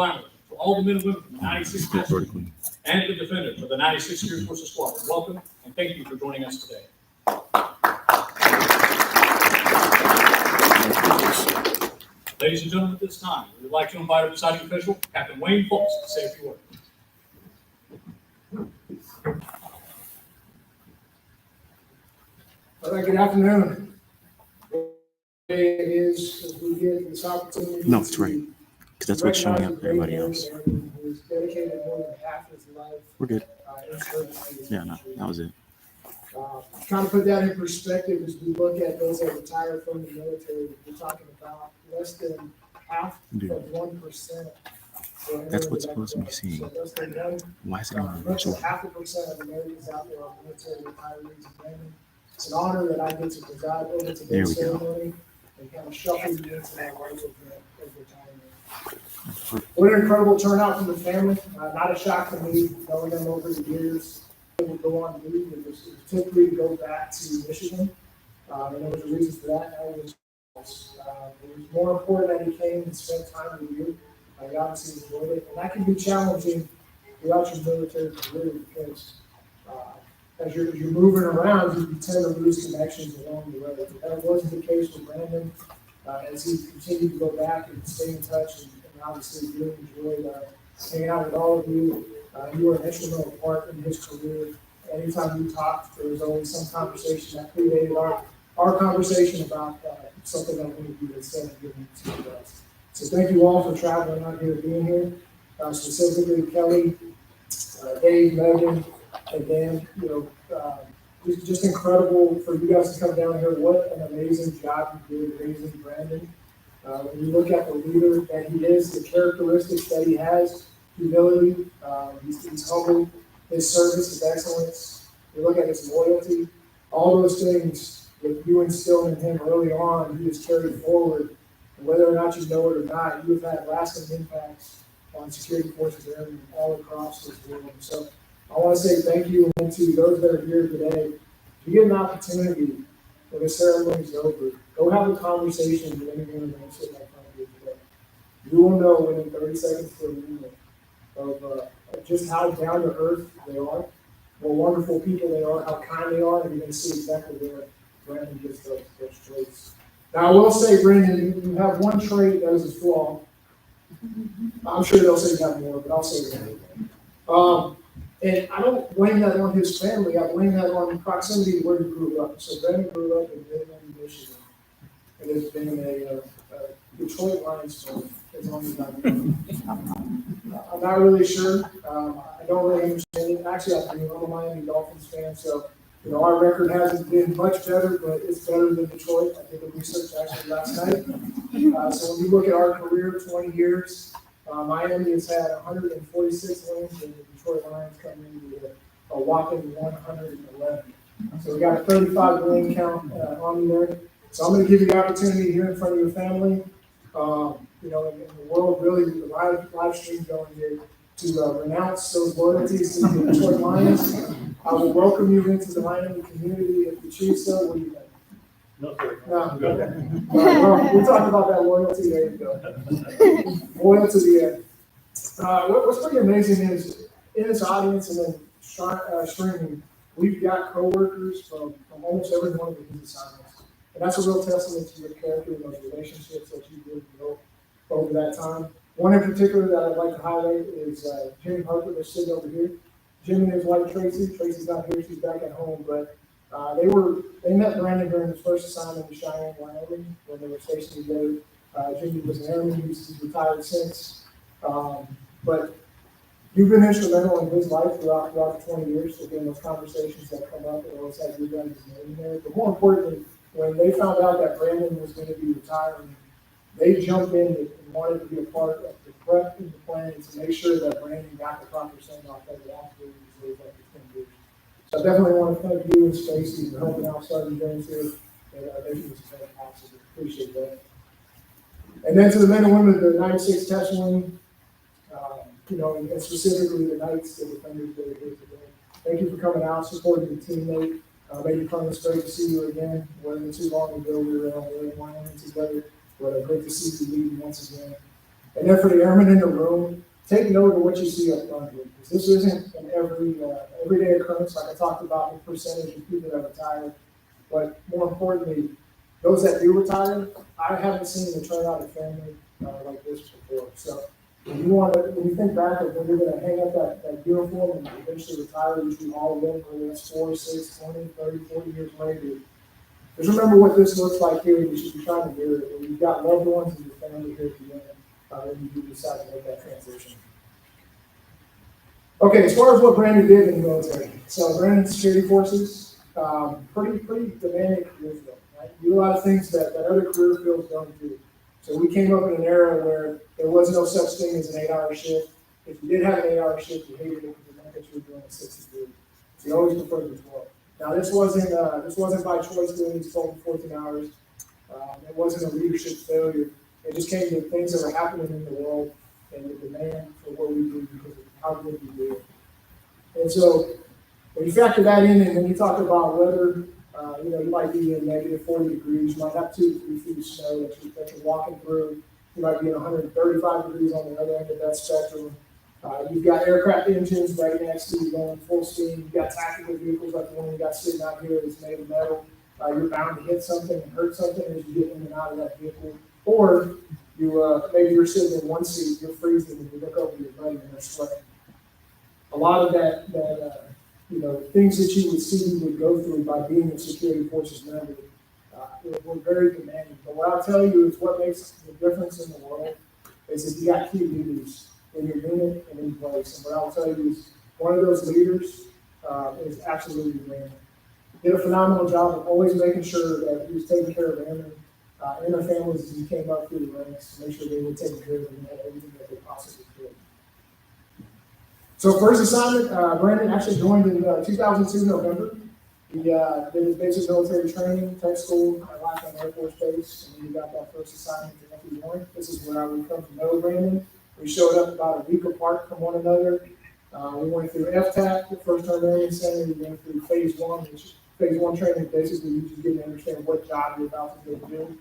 finally, for all the men and women from the 96 Testament and the defendant for the 96 Air Force Squadron, welcome and thank you for joining us today. Ladies and gentlemen, at this time, we would like to invite our presiding official, Captain Wayne Fultz, to say a few words. All right, good afternoon. It is as we get this opportunity. No, it's right. Because that's what's showing up to everybody else. Who's dedicated more than half his life. We're good. In service. Yeah, no, that was it. Trying to put that in perspective as we look at those that retire from the military, we're talking about less than half of 1%. That's what's supposed to be seen. So less than one. Why is it on the Less than virtual? 0.5% of Americans out there are military retirees and women. It's an honor that I get to preside over There today's we go. ceremony and kind of shuffle you into that life of retirement. What an incredible turnout from the family. Not a shock to me, knowing them over the years. They would go on to leave. It was typically to go back to Michigan. And there was a reason for that. It was more important that he came and spent time with you. He obviously enjoyed it. And that can be challenging throughout your military career because as you're moving around, you tend to lose connections along the way. That wasn't the case with Brandon. As he continued to go back and stay in touch, and obviously really enjoyed hanging out with all of you. You were an instrumental part in his career. Anytime we talked, there was always some conversation that predated our conversation about something that we would do instead of giving to you guys. So thank you all for traveling out here, being here. Specifically Kelly, Dave, Megan, and Dan, just incredible for you guys to come down here. What an amazing job you did raising Brandon. When you look at the leader that he is, the characteristics that he has, humility, he's humble, his service, his excellence. You look at his loyalty, all those things that you instilled in him early on, he has carried forward. And whether or not you know it or not, you have had lasting impacts on security forces airmen all across this world. So I want to say thank you and to those that are here today. If you get an opportunity when the ceremony is over, go have a conversation with anyone that sitting in front of you today. You will know within 30 seconds to a minute of just how down to earth they are, what wonderful people they are, how kind they are, and you're going to see exactly where Brandon gets those traits. Now, I will say, Brandon, you have one trait that is a flaw. I'm sure they'll say you have more, but I'll say that. And I don't blame that on his family. I blame that on proximity to where he grew up. So Brandon grew up in Midland, Michigan, and has been a Detroit Lions fan as long as I've been. I'm not really sure. I don't really understand it. Actually, I'm a Miami Dolphins fan, so our record hasn't been much better, but it's better than Detroit. I did the research actually last night. So when you look at our career, 20 years, Miami has had 146 wins, and the Detroit Lions come in with a whopping 111. So we got a 35 win count on there. So I'm going to give you the opportunity here in front of your family, in the world, really, with the live stream going here, to renounce those loyalties to the Detroit Lions. I will welcome you into the Miami community if you choose so. What do you think? No, sir. No. Okay. Well, we'll talk about that loyalty. There you go. Loyal to the end. What's pretty amazing is in this audience and then streaming, we've got coworkers from almost every one of his assignments. And that's a real testament to your character and those relationships that you did build over that time. One in particular that I'd like to highlight is Jimmy Harper, that's sitting over here. Jimmy and his wife Tracy. Tracy's not here, she's back at home, but they met Brandon during his first assignment in Cheyenne, Wyoming, when they were stationed together. Jimmy was an airman, he's retired since. But you've been instrumental in his life throughout the 20 years. Again, those conversations that come up, it always has your guys' name in there. But more importantly, when they found out that Brandon was going to be retiring, they jumped in and wanted to be a part of the prep and the planning to make sure that Brandon got the proper send-off that he absolutely deserved after 10 years. So I definitely want to thank you and Stacy for helping out Sergeant Jones here. And I think it was fantastic. Appreciate that. And then to the men and women of the 96 Test Wing, and specifically the Knights, the defenders that are here today. Thank you for coming out, supporting your teammate. Maybe it's great to see you again. It wasn't too long ago we were in Wyoming together, but great to see you leading once again. And then for the airmen in the room, take note of what you see up front here, because this isn't an everyday occurrence, like I talked about, the percentage of people that retire. But more importantly, those that do retire, I haven't seen the turnout of family like this before. So when you think back of when you're going to hang up that uniform and eventually retire, which we all will, whether that's 4, 6, 20, 30, 40 years later, just remember what this looks like here. You should be trying to do it. And you've got loved ones and your family here at the end when you do decide to make that transition. Okay, as far as what Brandon did in the military, so Brandon's security forces, pretty demanding career field, right? Do a lot of things that other career fields don't do. So we came up in an era where there was no such thing as an 8-hour shift. If you did have an 8-hour shift, you hated it because you meant that you were doing a 63. So you always preferred the 12. Now this wasn't by choice doing these 12 to 14 hours. It wasn't a leadership failure. It just came to things that were happening in the world and the demand for what we do because of how good we do it. And so when you factor that in, and then you talk about weather, you might be in negative 40 degrees, you might have 2 to 3 feet of snow that you're walking through. You might be in 135 degrees on the other end of that spectrum. You've got aircraft engines right next to you going full steam. You've got tactical vehicles like the one we got sitting out here that's made of metal. You're bound to hit something and hurt something as you get in and out of that vehicle. Or maybe you're sitting in one seat, you're freezing, and you look over your buddy and they're sweating. A lot of that things that you would see you would go through by being a security forces member were very demanding. But what I'll tell you is what makes the difference in the world is that you got key leaders in your unit and in place. And what I'll tell you is one of those leaders is absolutely Brandon. Did a phenomenal job of always making sure that he was taking care of airmen and their families as he came up through the ranks to make sure they were taking care of them and had everything that they possibly could. So first assignment, Brandon actually joined in 2002 November. He did his basic military training, tech school at Lackland Air Force Base, and then he got that first assignment to FE1. This is where I would come to know Brandon. We showed up about a week apart from one another. We went through FTAC, the First Term Airman Center. We went through Phase 1, which Phase 1 training basically you just get to understand what job you're about to go do.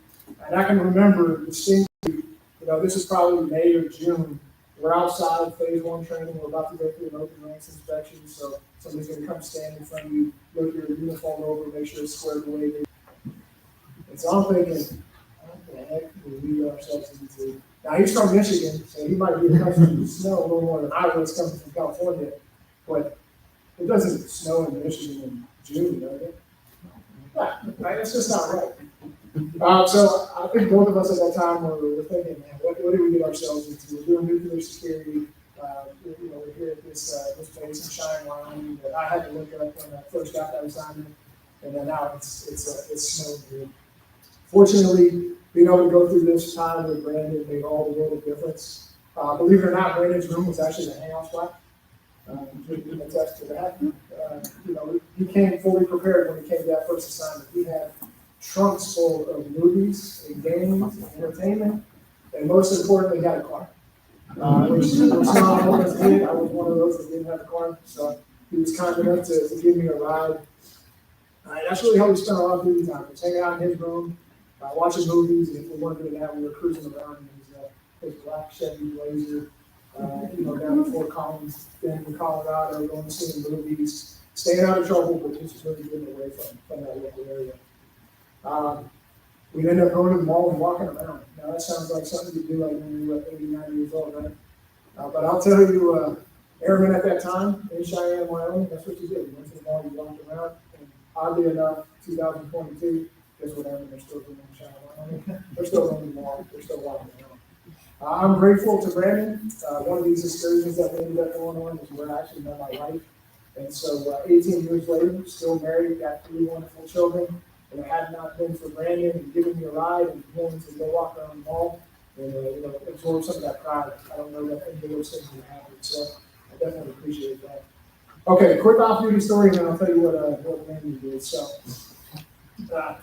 And I can remember distinctly, this is probably May or June. We're outside of Phase 1 training. We're about to go through an open ranks inspection. So somebody's going to come stand in front of you, look your uniform over, make sure it's squared away. And so I'm thinking, what the heck do we get ourselves into? Now he's from Michigan, so he might be accustomed to snow a little more than I was coming from California. But it doesn't snow in Michigan in June, does it? Right? That's just not right. So I think both of us at that time were thinking, man, what did we get ourselves into? We're doing nuclear security. We're here at this base in Cheyenne, Wyoming, that I had to look up when I first got that assignment, and then now it's snowing here. Fortunately, being able to go through this time with Brandon made all the world of difference. Believe it or not, Brandon's room was actually the hangout spot. We can attest to that. He came fully prepared when he came to that first assignment. He had trunks full of movies and games and entertainment, and most importantly, got a car. Which not all of us did. I was one of those that didn't have a car, so he was kind enough to give me a ride. That's really how we spent a lot of duty time. Just hanging out in his room, watching movies, and if we weren't doing that, we were cruising around in his black Chevy Blazer, down in Fort Collins, Denver, Colorado, going to see movies, staying out of trouble, but just really getting away from that local area. We ended up going to the mall and walking around. Now that sounds like something you do like when you're 89 years old, right? But I'll tell you, airmen at that time in Cheyenne, Wyoming, that's what you did. You went to the mall, you walked around, and oddly enough, 2022, guess what airmen are still doing in Cheyenne, Wyoming? They're still going to the mall, they're still walking around. I'm grateful to Brandon. One of these excursions that we ended up going on is where I actually met my wife. And so 18 years later, still married, got 3 wonderful children. And it had not been for Brandon and giving me a ride and willing to go walk around the mall and absorb some of that pride. I don't know that any of those things would happen. So I definitely appreciate that. Okay, quick off-duty story, and then I'll tell you what Brandon did. So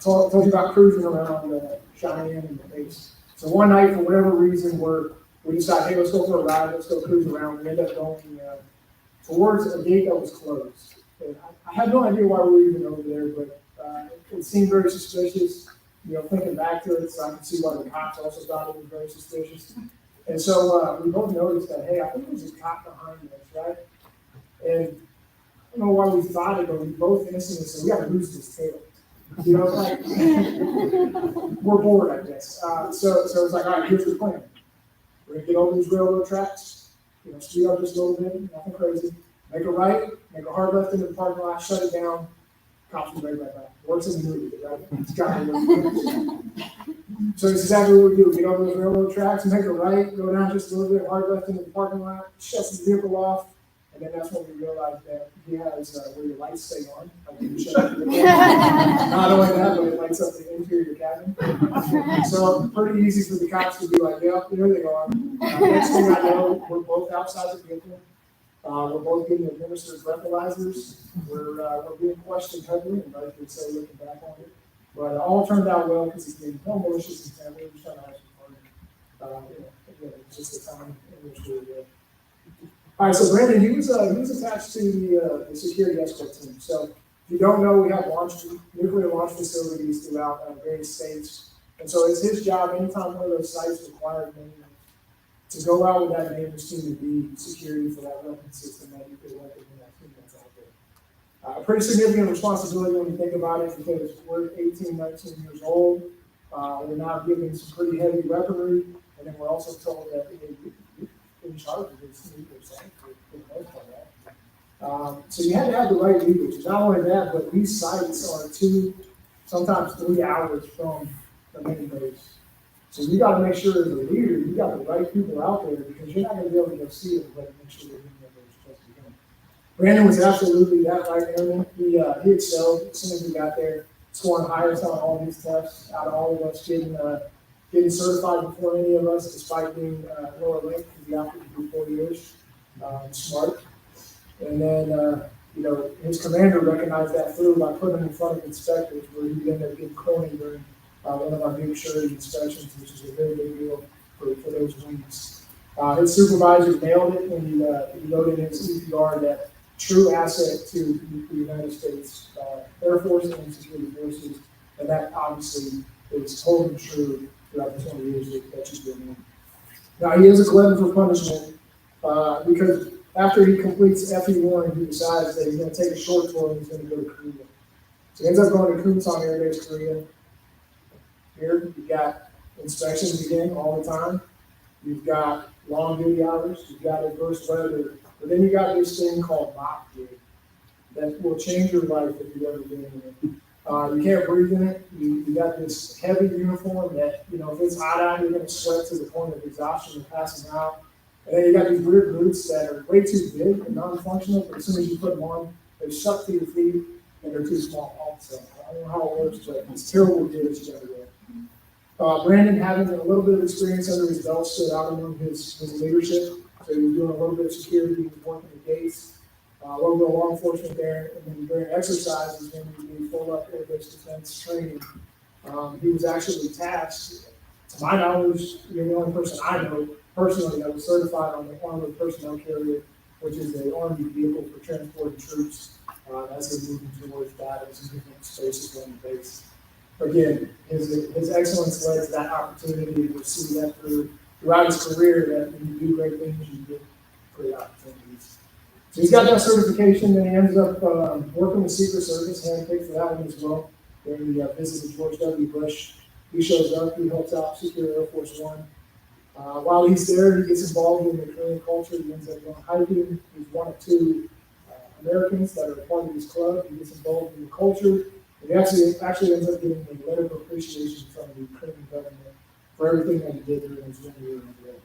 told you about cruising around Cheyenne and the base. So one night, for whatever reason, we decided, hey, let's go for a ride, let's go cruise around. We ended up going towards a gate that was closed. And I had no idea why we were even over there, but it seemed very suspicious. Thinking back to it, so I can see why the cops also thought it was very suspicious. And so we both noticed that, hey, I think there's a cop behind us, right? And I don't know why we thought it, but we both instantly said, we gotta lose this tail. You know, like, we're bored, I guess. So it's like, all right, here's the plan. We're gonna get over these railroad tracks, speed up just a little bit, nothing crazy. Make a right, make a hard left into the parking lot, shut it down, cops will be right back. Works in the movie, right? It's got to work. So it's exactly what we do. Get over those railroad tracks, make a right, go down just a little bit, hard left into the parking lot, shuts the vehicle off, and then that's when we realized that he has where your lights stay on. Like you shut up the vehicle. Not only that, but it lights up the interior cabin. So pretty easy for the cops to be like, yeah, there they are. Next thing I know, we're both outside the vehicle. We're both getting administered breathalyzers. We're being questioned heavily, and rightfully so looking back on it. But it all turned out well because it's been no malicious intent. We were just trying to have some fun. Again, it's just the time in which we were there. All right, so Brandon, he was attached to the security escort team. So if you don't know, we have nuclear launch facilities throughout various states. And so it's his job anytime one of those sites required maintenance to go out with that maintenance team to be security for that weapon system, that nuclear weapon, and that team that's out there. A pretty significant responsibility when you think about it, because we're 18, 19 years old. We're now given some pretty heavy weaponry, and then we're also told that we're in charge of this nuclear site for the most part. So you had to have the right leaders. Not only that, but these sites are 2, sometimes 3 hours from the main base. So you got to make sure as a leader, you got the right people out there, because you're not going to be able to go see everybody and make sure they're doing what they're supposed to be doing. Brandon was absolutely that right airman. He excelled as soon as he got there, scoring highest on all these tests out of all of us, getting certified before any of us, despite being lower ranked, because he opted to do 4 years. Smart. And then, his commander recognized that through by putting him in front of inspectors, where he ended up getting cloning during one of our new surety inspections, which is a very big deal for those wings. His supervisor nailed it when he wrote in his CPR that true asset to the United States Air Force and security forces, and that obviously is totally true throughout the 20 years that you've been in. Now, he is a glutton for punishment because after he completes FE1, he decides that he's going to take a short tour and he's going to go to Korea. So he ends up going to Kunsan Air Base, Korea. Here, you've got inspections again all the time. You've got long duty hours. You've got adverse weather. But then you got this thing called mock gig that will change your life if you've ever been in it. You can't breathe in it. You got this heavy uniform that, if it's hot out, you're going to sweat to the point of exhaustion and passing out. And then you got these weird boots that are way too big and non-functional, but as soon as you put them on, they suck to your feet and they're too small also. I don't know how it works, but it's terrible to do what you got to do. Brandon, having a little bit of experience under his belt, stood out among his leadership. So he was doing a little bit of security, he was working the gates, a little bit of law enforcement there, and then during exercises, when he was doing full-up air base defense training, he was actually tasked, to my knowledge, you're the only person I know personally that was certified on the armored personnel carrier, which is the Army vehicle for transporting troops as they're moving towards battles in different spaces on the base. Again, his excellence led to that opportunity to see that throughout his career, that when you do great things, you get great opportunities. So he's got that certification, and he ends up working with Secret Service, handpicked for that one as well. During the visit to George W. Bush, he shows up, he helps out Secure Air Force One. While he's there, he gets involved in the Korean culture. He ends up going hiking. He's one of 2 Americans that are part of his club. He gets involved in the culture. He actually ends up getting a letter of appreciation from the Korean government for everything that he did during his 1 year in Korea.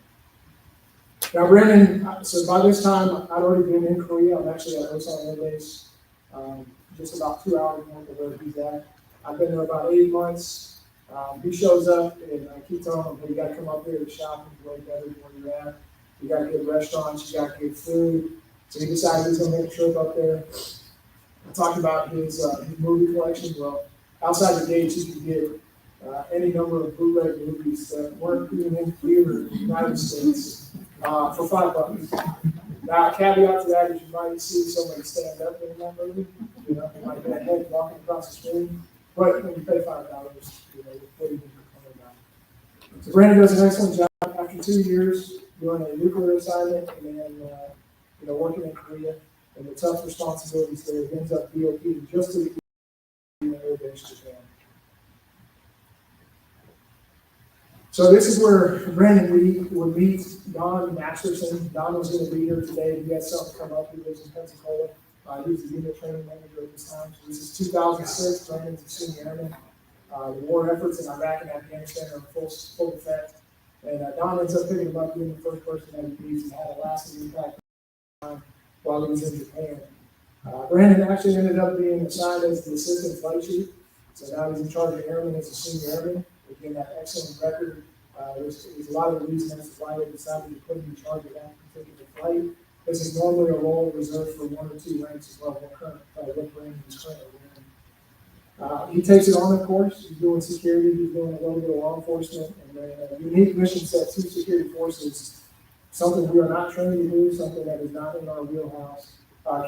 Now, Brandon, so by this time, I'd already been in Korea. I'm actually at Osan Air Base, just about 2 hours north of where he's at. I've been there about 8 months. He shows up, and I keep telling him, hey, you got to come up here to shop and way better than where you're at. You got good restaurants, you got good food. So he decided he's going to make a trip up there. I talked about his movie collection. Well, outside the gates, you can get any number of bootleg movies that weren't even in theater in the United States for $5. Now, a caveat to that is you might see somebody stand up in that movie. You might get a head walking across the screen. But when you pay $5, what do you complain about? So Brandon does an excellent job after for 2 years doing a nuclear assignment and then, working in Korea. And the tough responsibilities there, he ends up BOP just to the Air Base, Japan. So this is where Brandon would meet Don Masterson. Don was going to be here today. He had something come up. He lives in Pensacola. He was the unit training manager at this time. So this is 2006. Brandon's a senior airman. The war efforts in Iraq and Afghanistan are in full effect. And Don ends up picking him up, being the first person that he meets and had a lasting impact while he was in Japan. Brandon actually ended up being assigned as the assistant flight chief. So now he's in charge of airmen as a senior airman. Again, that excellent record. There's a lot of reasons as to why they decided to put him in charge of that particular flight. This is normally a role reserved for 1 or 2 ranks as well, what Brandon is currently wearing. He takes it on, of course. He's doing security, he's doing a little bit of law enforcement, and a unique mission set to security forces, something we are not trained to do, something that is not in our wheelhouse,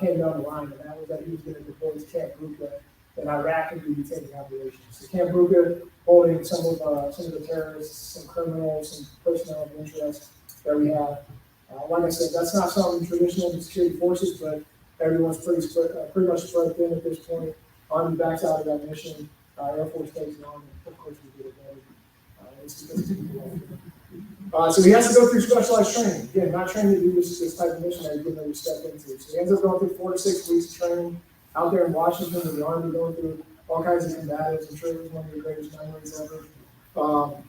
came down the line, and that was that he was going to deploy to Camp Ruka in Iraq and do detaining operations. So Camp Ruka holding some of the terrorists, some criminals, some personnel of interest that we have. Like I said, that's not something traditional in security forces, but everyone's pretty much spread thin at this point. Army backs out of that mission, Air Force takes it on, and of course we get it better. It's because of people. So he has to go through specialized training. Again, not trained to do this type of mission that he's getting ready to step into. So he ends up going through 4 to 6 weeks of training out there in Washington with the Army, going through all kinds of combatives. I'm sure it was one of the greatest memories ever.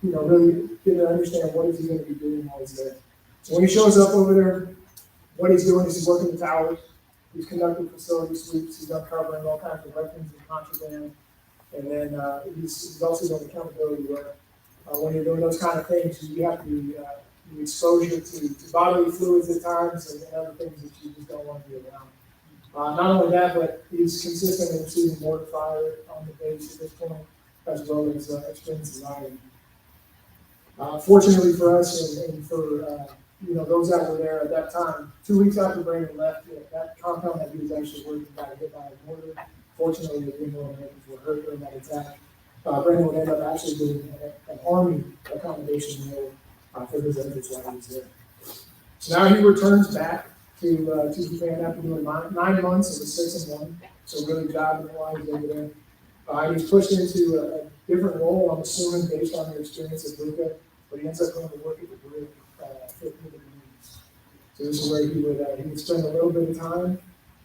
Really getting to understand what is he going to be doing while he's there. So when he shows up over there, what he's doing is he's working the towers. He's conducting facility sweeps. He's uncovering all kinds of weapons and contraband. And then he's also doing accountability work. When you're doing those kind of things, you have to be exposure to bodily fluids at times and other things that you just don't want to be around. Not only that, but he's consistent in receiving mortar fire on the base at this point, as well as experiences iron. Fortunately for us and for those that were there at that time, 2 weeks after Brandon left, that compound that he was actually working got hit by a mortar. Fortunately, the people were hurt during that attack. Brandon would end up actually doing an Army accommodation role for his efforts while he was there. So now he returns back to Japan after doing 9 months of a 6-1. So really job while he's over there. He's pushed into a different role, I'm assuming, based on your experience at Ruka, but he ends up going to work at the bridge for the Marines. So this is where he would spend a little bit of time.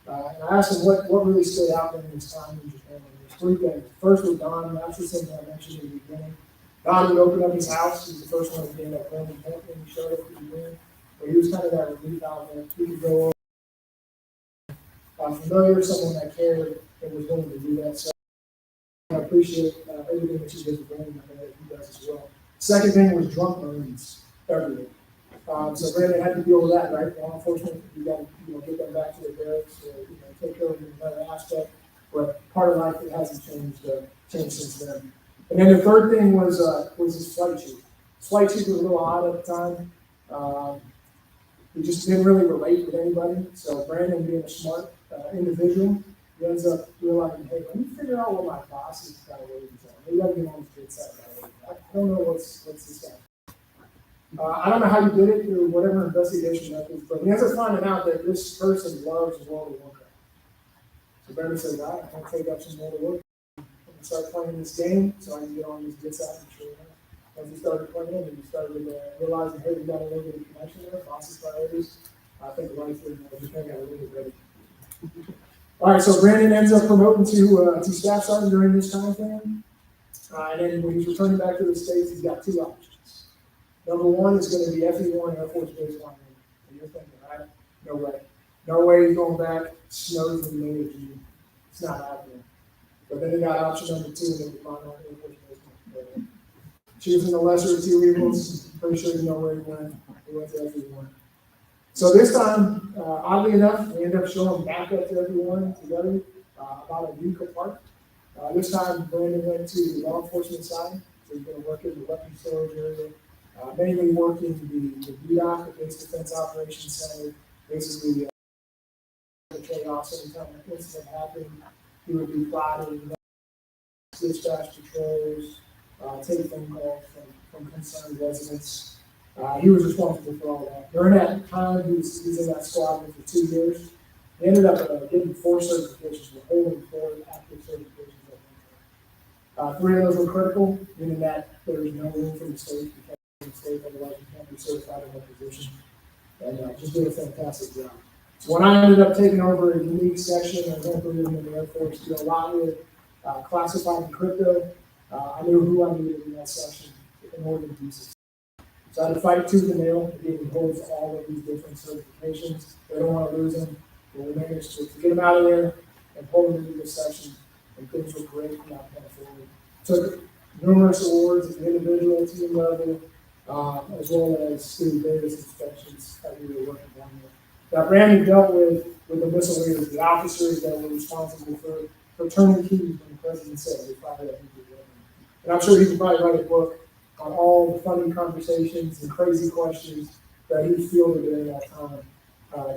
And I asked him what really stood out during his time in Japan. And there's 3 things. First with Don, that's the thing that I mentioned in the beginning. Don would open up his house. He's the first one to be in that room when he showed up at the beginning. But he was kind of that relief outlet. He could go over, familiar, someone that cared and was willing to do that. So I appreciate everything that you guys are doing and that he does as well. Second thing was drunk Marines everywhere. So Brandon had to deal with that, right? Law enforcement, you got to get them back to their barracks, take care of them in another aspect. But part of life, it hasn't changed since then. And then the third thing was his flight chief. His flight chief was a little odd at the time. He just didn't really relate with anybody. So Brandon, being a smart individual, he ends up realizing, hey, let me figure out what my boss is kind of waiting for. Maybe I'll get on his good side. I don't know what's this guy. I don't know how you did it through whatever investigation methods, but he ends up finding out that this person loves World of Warcraft. So Brandon says, all right, I'm going to take up some World of Warcraft. I'm going to start playing this game so I can get on his good side and sure enough. As he started playing it, he started realizing, hey, we got a little bit of connection there, boss's priorities. I think the life in Japan got a little bit ready. All right, so Brandon ends up promoting to staff sergeant during this time frame. And then when he's returning back to the States, he's got 2 options. Number 1 is going to be FE1 Air Force Base Wyoming. And you're thinking, right? No way. No way he's going back. Snows in May of June. It's not happening. But then he got option number 2, and then we find out Air Force Base Wyoming. Choosing the lesser of 2 evils. Pretty sure you know where he went. He went to FE1. So this time, oddly enough, we ended up showing back up to FE1 together about a week apart. This time, Brandon went to the law enforcement side. So he's going to work in the weapons storage area. Mainly working the BDOC, the Base Defense Operations Center, basically the chaos anytime an incident happened. He would be plotting, dispatch patrols, take phone calls from concerned residents. He was responsible for all that. During that time, he's in that squadron for 2 years. He ended up getting 4 certifications, with holding 4 active certifications at one time. 3 of those were critical, meaning that there is no room for mistakes because of mistake, otherwise you can't be certified in that position. And just did a fantastic job. So when I ended up taking over a unique section and went through in the Air Force, did a lot with classified and crypto, I knew who I needed in that section in order to be successful. So I had to fight tooth and nail to get him holds all of these different certifications. They don't want to lose them, but we managed to get them out of there and pull them into this section, and things were great from that point forward. Took numerous awards at the individual team level, as well as through various inspections that we were working on with. Now, Brandon dealt with the missile leaders, the officers that were responsible for turning keys when the president said they fired at people. And I'm sure he could probably write a book on all the funny conversations and crazy questions that he fielded during that time.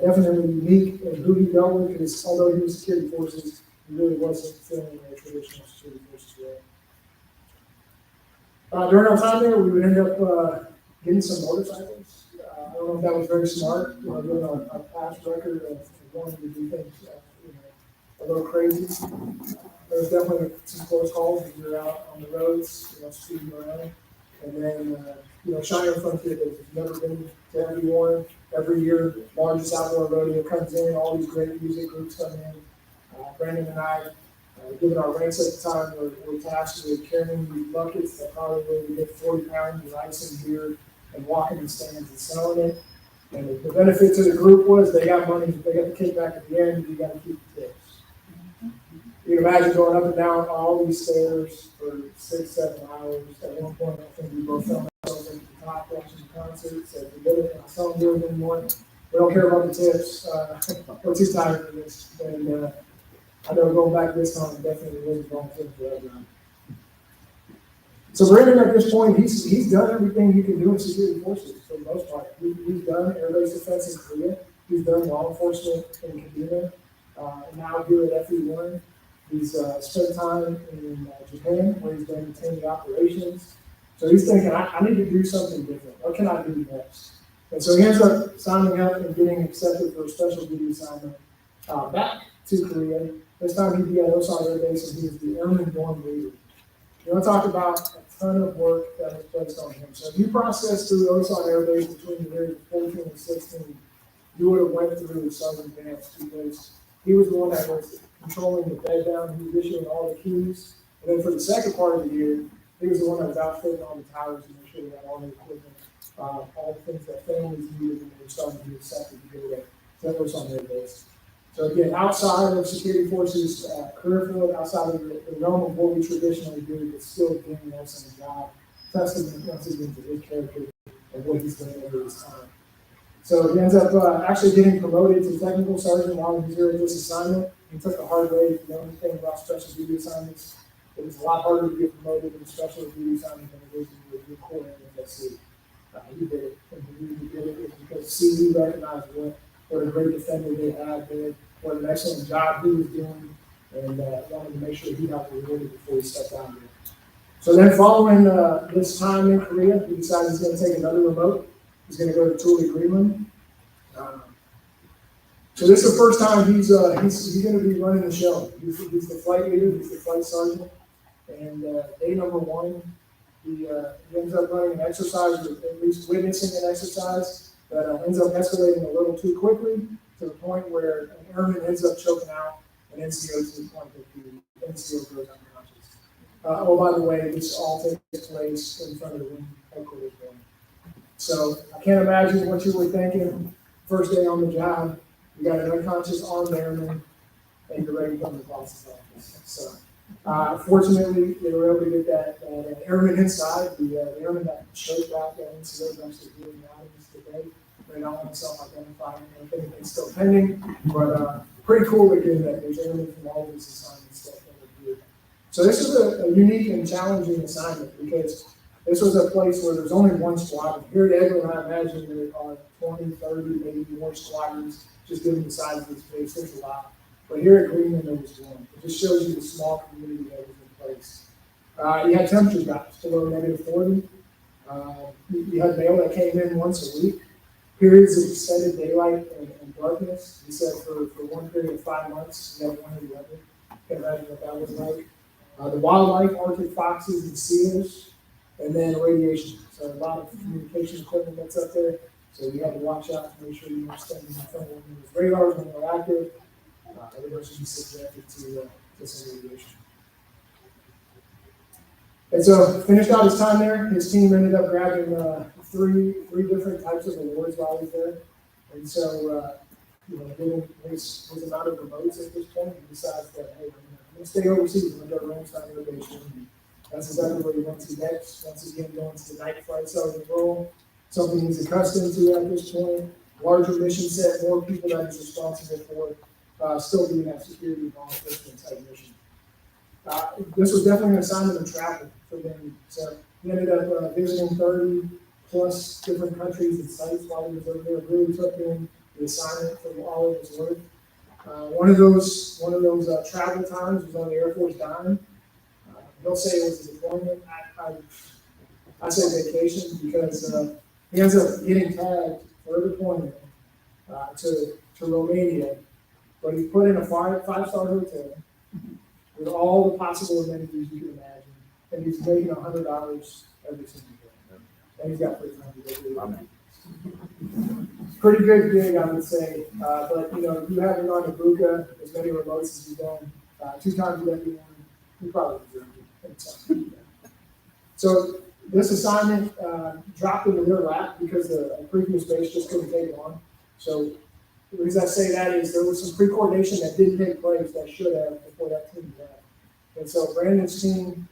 Definitely unique in who he dealt with, because although he was security forces, he really wasn't feeling a traditional security forces way. During our time there, we would end up getting some motorcycles. I don't know if that was very smart, given our past record of wanting to do things, a little crazy. There was definitely some close calls when we were out on the roads, speeding around. And then, Shining Frontier Days, if you've never been to everyone, every year, largest outdoor rodeo comes in, all these great music groups come in. Brandon and I, given our ranks at the time, were tasked with carrying these buckets that probably would get 40 pounds of ice and beer and walking in stands and selling it. And the benefit to the group was they got money, they got the kickback at the end, you got to keep the tips. You can imagine going up and down all these stairs for 6-7 hours. At one point, I think we both found ourselves at the top watching the concert, said, we did it, and I don't do it anymore. We don't care about the tips. We're too tired for this. And I know going back this time, definitely wasn't going to for that round. So Brandon, at this point, he's done everything he can do in security forces for the most part. He's done air base defense in Korea. He's done law enforcement in Kadena. Now here at FE1. He's spent time in Japan, where he's been attending operations. So he's thinking, I need to do something different. What can I do next? And so he ends up signing up and getting accepted for a special duty assignment back to Korea. This time he'd be at Osan Air Base, and he was the airman dorm leader. You want to talk about a ton of work that was placed on him. So if you processed through Osan Air Base between the years of 14 and 16, you would have went through Sergeant Vance, because he was the one that was controlling the bed down, he was issuing all the keys. And then for the second part of the year, he was the one that was outfitting all the towers to make sure we had all the equipment, all the things that families needed when they were starting to be accepted to go to Osan Air Base. So again, outside of security forces career field, outside of the realm of what we traditionally do, but still doing an excellent job, testament once again to his character and what he's done over his time. So he ends up actually getting promoted to technical sergeant while he was here at this assignment. He took the hard way. If you know anything about special duty assignments, it was a lot harder to get promoted in a special duty assignment than it is to do your core MFSC. He did it, and the reason he did it is because CE recognized what a great defender they had there, what an excellent job he was doing, and wanted to make sure he got rewarded before he stepped down there. So then following this time in Korea, he decided he's going to take another remote. He's going to go to Thule, Greenland. So this is the first time he's going to be running the show. He's the flight leader, he's the flight sergeant, and day number 1, he ends up running an exercise, or at least witnessing an exercise that ends up escalating a little too quickly to the point where an airman ends up choking out an NCO to the point that the NCO goes unconscious. Oh, by the way, this all takes place in front of the Wing headquarters building. So I can't imagine what you were thinking first day on the job. You got an unconscious armed airman, and you're ready to come to the boss's office. So fortunately, they were able to get that airman inside. The airman that showed back that NCO is actually doing anonymous today. They don't want to self-identify, and if anything's still pending. But pretty cool again that there's airmen from all of these assignments that were here. So this is a unique and challenging assignment, because this was a place where there's only one squadron. Here at Edwin, I imagine there are 20, 30, maybe more squadrons, just given the size of this base. There's a lot. But here at Greenland, there was one. It just shows you the small community that was in place. You had temperature drops below -40. You had mail that came in once a week, periods of extended daylight and darkness. He said for one period of 5 months, he had one of the other. Can imagine what that was like. The wildlife, Arctic foxes and seals, and then radiation. So a lot of communication equipment that's up there. So you have to watch out to make sure you weren't standing in front of one of those radars when they're active. Everybody should be subjected to some radiation. And so finished out his time there. His team ended up grabbing three different types of awards while he was there. And so, given his amount of remotes at this point, he decides that, hey, I'm going to stay overseas. I'm going to go to Ramstein Innovation. And that's exactly where he went to next. Once again, going to the night flight sergeant role, something he's accustomed to at this point. Larger mission set, more people that he's responsible for, still doing that security law enforcement type mission. This was definitely an assignment of travel for them. So he ended up visiting 30 plus different countries and sites while he was over there. Really took in the assignment from all of his work. One of those travel times was on the Air Force dime. He'll say it was a deployment. I say vacation because he ends up getting tagged for a deployment to Romania, but he's put in a five-star hotel with all the possible amenities you can imagine, and he's making $100 every single day. And he's got free time to go do it. Pretty good gig, I would say. But you haven't gone to Buka as many remotes as you've done 2 times with everyone. You probably deserve it. So this assignment dropped into their lap because the previous base just couldn't take it on. So the reason I say that is there was some pre-coordination that didn't take place that should have before that team left. And so Brandon's team,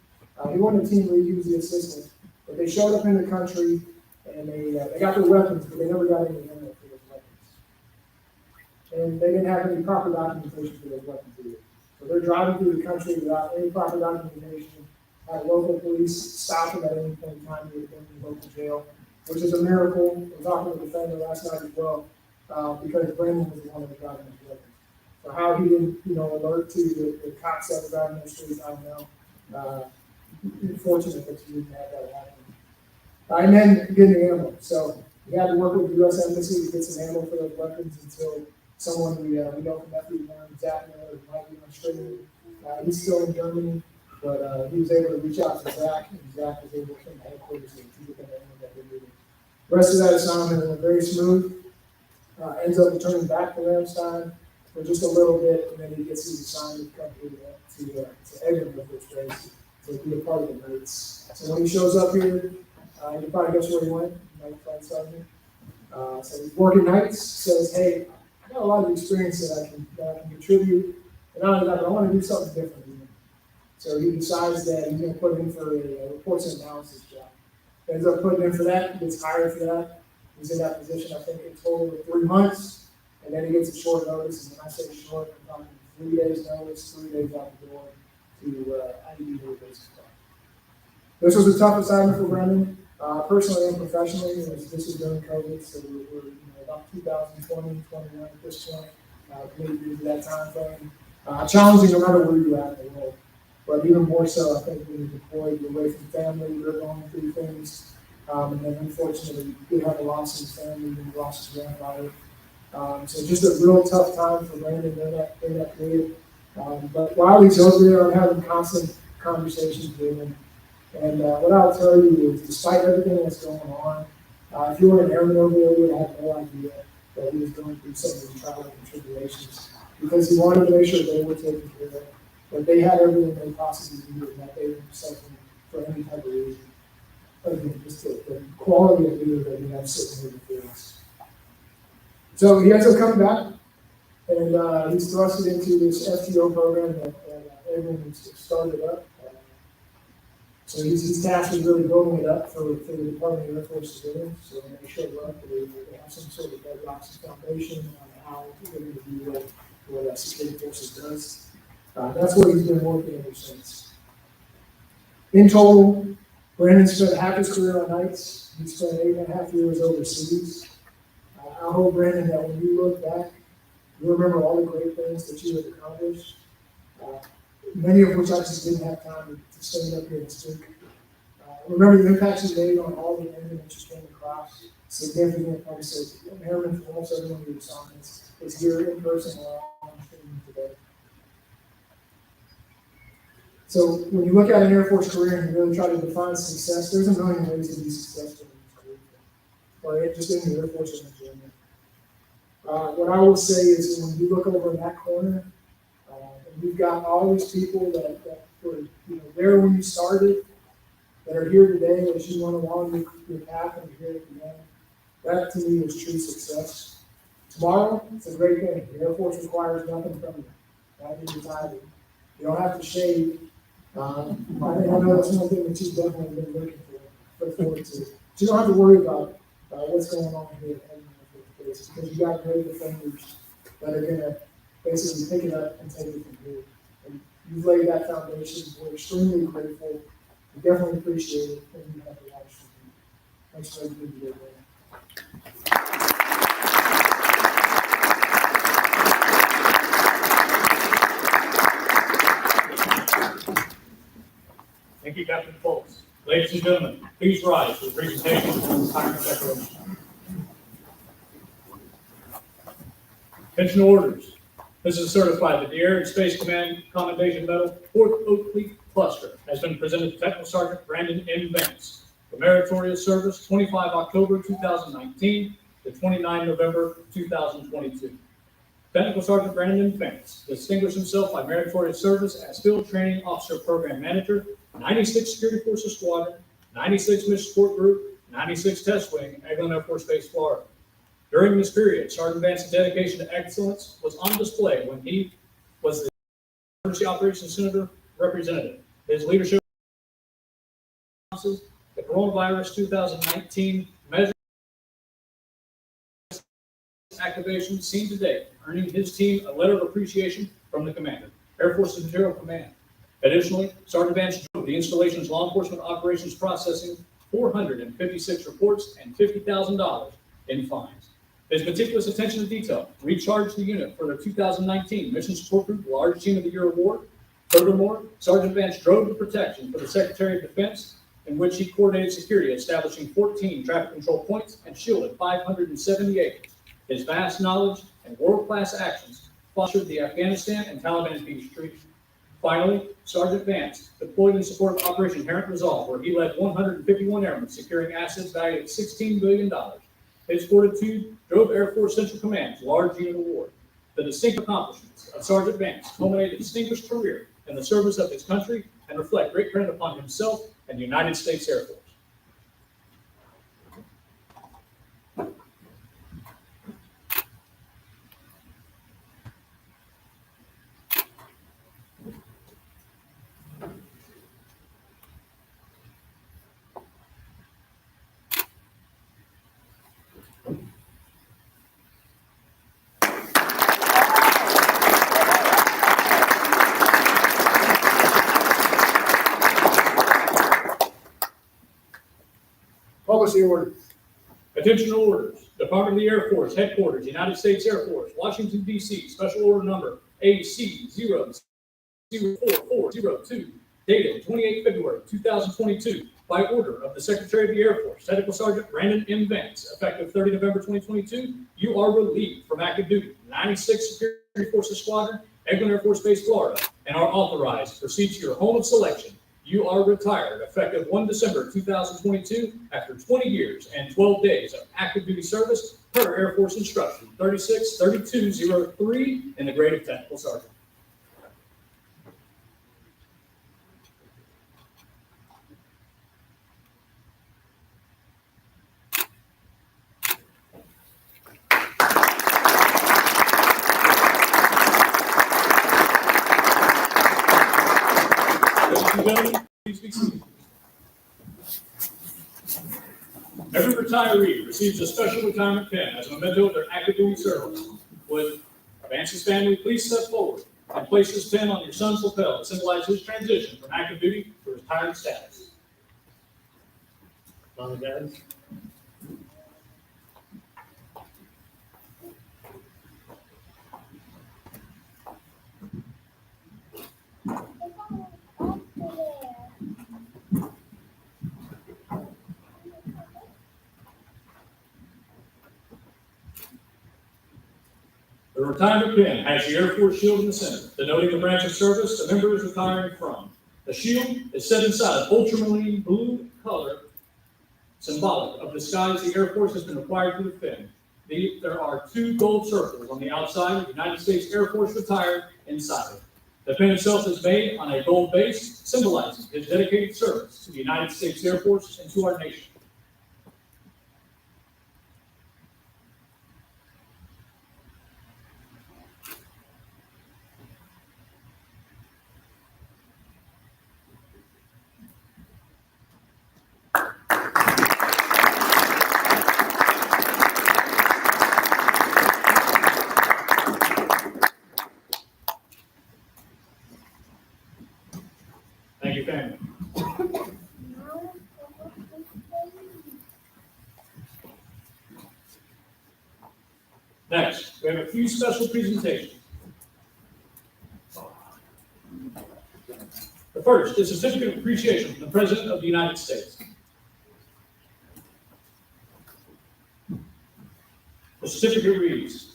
he wasn't a team lead, he was the assistant, but they showed up in the country and they got their weapons, but they never got any ammo for those weapons. And they didn't have any proper documentation for those weapons either. So they're driving through the country without any proper documentation. Had local police stop them at any point in time. They would have been in local jail, which is a miracle. We're talking to the defender last night as well, because Brandon was the one that was driving his weapons. So how he didn't, alert to the cops that were driving the streets, I don't know. Unfortunate that you didn't have that happen. And then getting the ammo. So we had to work with the U.S. Embassy to get some ammo for those weapons until someone we know from FD1, Zach Miller, might be on streaming. He's still in Germany, but he was able to reach out to Zach, and Zach was able to come to headquarters and get the ammo that they needed. The rest of that assignment went very smooth. Ends up returning back to Ramstein for just a little bit, and then he gets his assignment to come here to Edmund with this race to be a part of the nights. So when he shows up here, you probably guess where he went, night flight sergeant. So he's working nights, says, hey, I got a lot of experience that I can contribute, and not only that, but I want to do something different. So he decides that he's going to put in for a reports and analysis job. Ends up putting in for that, gets hired for that. He's in that position, I think, in total of 3 months, and then he gets a short notice. And when I say short, I'm talking 3 days notice, 3 days out the door to IED basic stuff. This was a tough assignment for Brendan, personally and professionally. This was during COVID, so we're about 2020, 21 at this point, maybe to that time frame. Challenging no matter where you're at in the world, but even more so, I think when you're deployed, you're away from family, you're going through things. And then unfortunately, we did have a loss in his family, and lost his grandfather. So just a real tough time for Brandon in that period. But while he's over there, I'm having constant conversations with him. And what I'll tell you is, despite everything that's going on, if you were an airman over there, you would have no idea that he was going through some of these trials and tribulations, because he wanted to make sure they were taken care of, that they had everything they possibly needed, and that they were suffering for any type of reason. Again, just the quality of leader that we have sitting here before us. So he ends up coming back, and he's thrusted into this FTO program that everyone has started up. So he's tasked with really building it up for the Department of Air Force civilians. So when they show up, they have some sort of bedrocks foundation on how they're going to do what security forces does. That's what he's been working ever since. In total, Brandon spent half his career on nights. He spent 8.5 years overseas. I hope, Brandon, that when you look back, you remember all the great things that you have accomplished, many of which I just didn't have time to stand up here and speak. Remember the impacts he made on all the airmen that just came across. Significant, like I said, airmen from almost everyone who was on this is here in person or on streaming today. So when you look at an Air Force career and you really try to define success, there's a million ways to be successful in this career, or just in the Air Force in general. What I will say is when you look over in that corner, and you've got all these people that were there when you started, that are here today as you went along your path and you're here at the end. That to me is true success. Tomorrow, it's a great thing. The Air Force requires nothing from you. Not being retired. You don't have to shave. I know that's one thing that you've definitely been looking for. Look forward to. But you don't have to worry about what's going on here at the Air Force because you got great defenders that are going to basically pick it up and take it from here. And you've laid that foundation. We're extremely grateful. We definitely appreciate it, and you have to watch from you. Thanks for everything you did there. Thank you, Captain Foltz. Ladies and gentlemen, please rise for the presentation of the retirement declaration. Attention orders. This is certified that the Air and Space Command Commendation Medal, 4th Oak Fleet Cluster, has been presented to Technical Sergeant Brandon M. Vance for meritorious service 25 October 2019 to 29 November 2022. Technical Sergeant Brandon Vance distinguished himself by meritorious service as Field Training Officer Program Manager, 96 Security Forces Squadron, 96 Mission Support Group, 96 Test Wing, Eglin Air Force Base, Florida. During this period, Sergeant Vance's dedication to excellence was on display when he was the Emergency Operations Center representative. His leadership, the coronavirus 2019 measure activation seen to date, earning his team a letter of appreciation from the commander, Air Force Material Command. Additionally, Sergeant Vance drove the installation's law enforcement operations processing 456 reports and $50,000 in fines. His meticulous attention to detail recharged the unit for the 2019 Mission Support Group Large Team of the Year Award. Furthermore, Sergeant Vance drove the protection for the Secretary of Defense, in which he coordinated security, establishing 14 traffic control points and shielded 578. His vast knowledge and world-class actions fostered the Afghanistan and Taliban peace treaty. Finally, Sergeant Vance deployed in support of Operation Inherent Resolve, where he led 151 airmen securing assets valued at $16 billion. His fortitude drove Air Force Central Command's large unit award. The distinct accomplishments of Sergeant Vance culminate a distinguished career in the service of his country and reflect great credit upon himself and the United States Air Force. Policy order. Attention orders. Department of the Air Force, Headquarters, United States Air Force, Washington, D.C., Special Order Number AC-004-402, dated 28 February 2022, by order of the Secretary of the Air Force, Technical Sergeant Brandon M. Vance, effective 30 November 2022, you are relieved from active duty, 96 Security Forces Squadron, Eglin Air Force Base, Florida, and are authorized to proceed to your home of selection. You are retired effective 1 December 2022 after 20 years and 12 days of active duty service per Air Force Instruction 363203 in the grade of Technical Sergeant. Ladies and gentlemen, please be seated. Every retiree receives a special retirement pin as a memento of their active duty service. Would Vance's family please step forward and place this pin on your son's lapel to symbolize his transition from active duty to retired status? Mom and Dad. The retirement pin has the Air Force shield in the center, denoting the branch of service the member is retiring from. The shield is set inside an ultramarine blue color, symbolic of the skies the Air Force has been required to defend. There are 2 gold circles on the outside, United States Air Force retired inside it. The pin itself is made on a gold base, symbolizing his dedicated service to the United States Air Force and to our nation. Thank you, family. Next, we have a few special presentations. The first is a certificate of appreciation from the President of the United States. The certificate reads,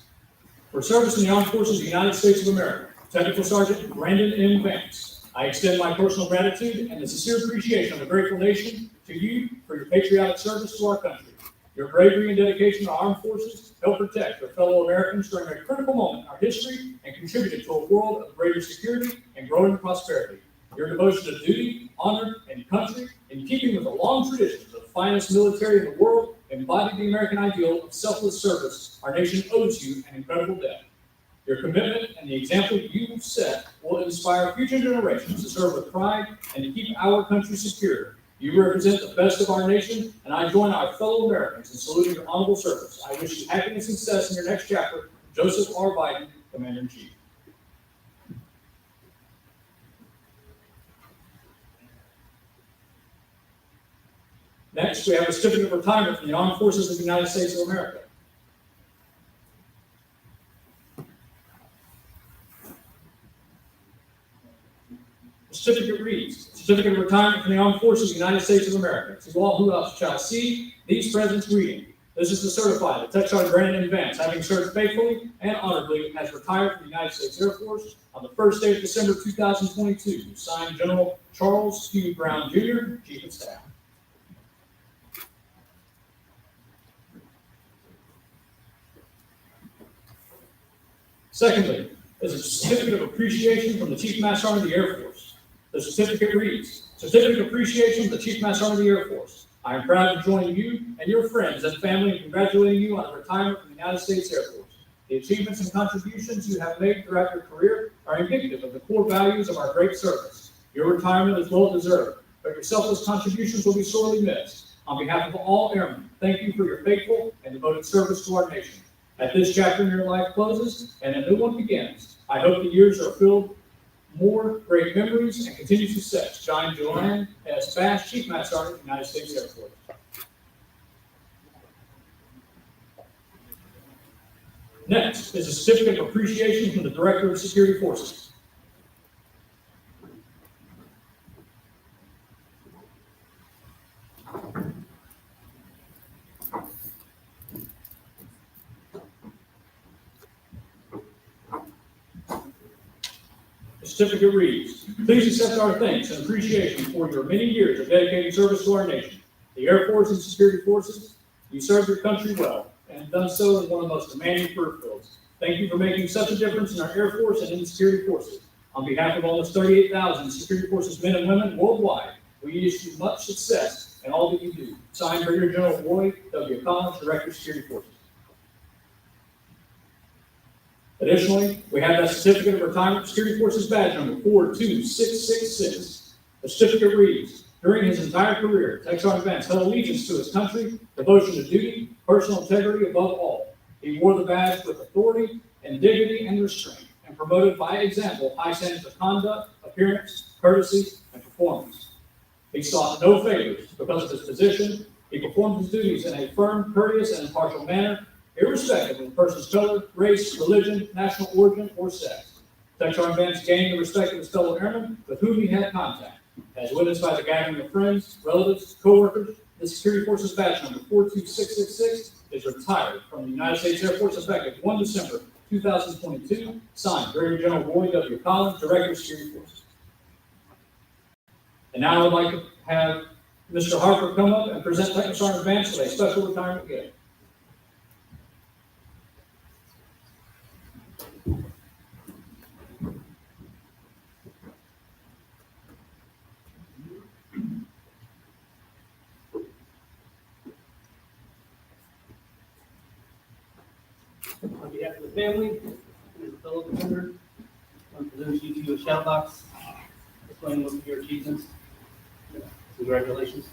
"For service in the Armed Forces of the United States of America, Technical Sergeant Brandon M. Vance. I extend my personal gratitude and a sincere appreciation of the grateful nation to you for your patriotic service to our country. Your bravery and dedication to our armed forces help protect your fellow Americans during a critical moment in our history and contributed to a world of greater security and growing prosperity. Your devotion to duty, honor, and country, in keeping with the long traditions of the finest military in the world, embodied the American ideal of selfless service our nation owes you an incredible debt. Your commitment and the example you set will inspire future generations to serve with pride and to keep our country secure. You represent the best of our nation, and I join our fellow Americans in saluting your honorable service. I wish you happiness and success in your next chapter. Joseph R. Biden, Commander-in-Chief." Next, we have a certificate of retirement from the Armed Forces of the United States of America. The certificate reads, "Certificate of Retirement from the Armed Forces of the United States of America. To all who shall see these presents reading, this is to certify that Tech Sergeant Brandon M. Vance, having served faithfully and honorably, has retired from the United States Air Force on the first day of December 2022. Signed, General Charles Q. Brown, Jr., Chief of Staff." Secondly, is a certificate of appreciation from the Chief Master Sergeant of the Air Force. The certificate reads, "Certificate of Appreciation from the Chief Master Sergeant of the Air Force. I am proud to join you and your friends and family in congratulating you on retirement from the United States Air Force. The achievements and contributions you have made throughout your career are indicative of the core values of our great service. Your retirement is well deserved, but your selfless contributions will be sorely missed. On behalf of all airmen, thank you for your faithful and devoted service to our nation. As this chapter in your life closes and a new one begins, I hope the years are filled more great memories and continued success. John Joanne S. Bass, Chief Master Sergeant, United States Air Force." Next is a certificate of appreciation from the Director of Security Forces. The certificate reads, "Please accept our thanks and appreciation for your many years of dedicated service to our nation. The Air Force and Security Forces, you served your country well and done so in one of the most demanding career fields. Thank you for making such a difference in our Air Force and in the Security Forces. On behalf of almost 38,000 Security Forces men and women worldwide, we wish you much success in all that you do." Signed, Brigadier General Roy W. Collins, Director of Security Forces. Additionally, we have that certificate of retirement, Security Forces badge number 42666. The certificate reads, "During his entire career, Tech Sergeant Vance held allegiance to his country, devotion to duty, personal integrity above all. He wore the badge with authority and dignity and restraint, and promoted by example high standards of conduct, appearance, courtesy, and performance. He sought no favors because of his position. He performed his duties in a firm, courteous, and impartial manner, irrespective of the person's color, race, religion, national origin, or sex. Tech Sergeant Vance gained the respect of his fellow airmen with whom he had contact. As witnessed by the gathering of friends, relatives, co-workers, the Security Forces badge number 42666 is retired from the United States Air Force effective 1 December 2022, signed Brigadier General Roy W. Collins, Director of Security Forces. And now I'd like to have Mr. Harper come up and present Technical Sergeant Vance with a special retirement gift. On behalf of the family, and the fellow defender, I present you to a shout box displaying most of your achievements. Congratulations.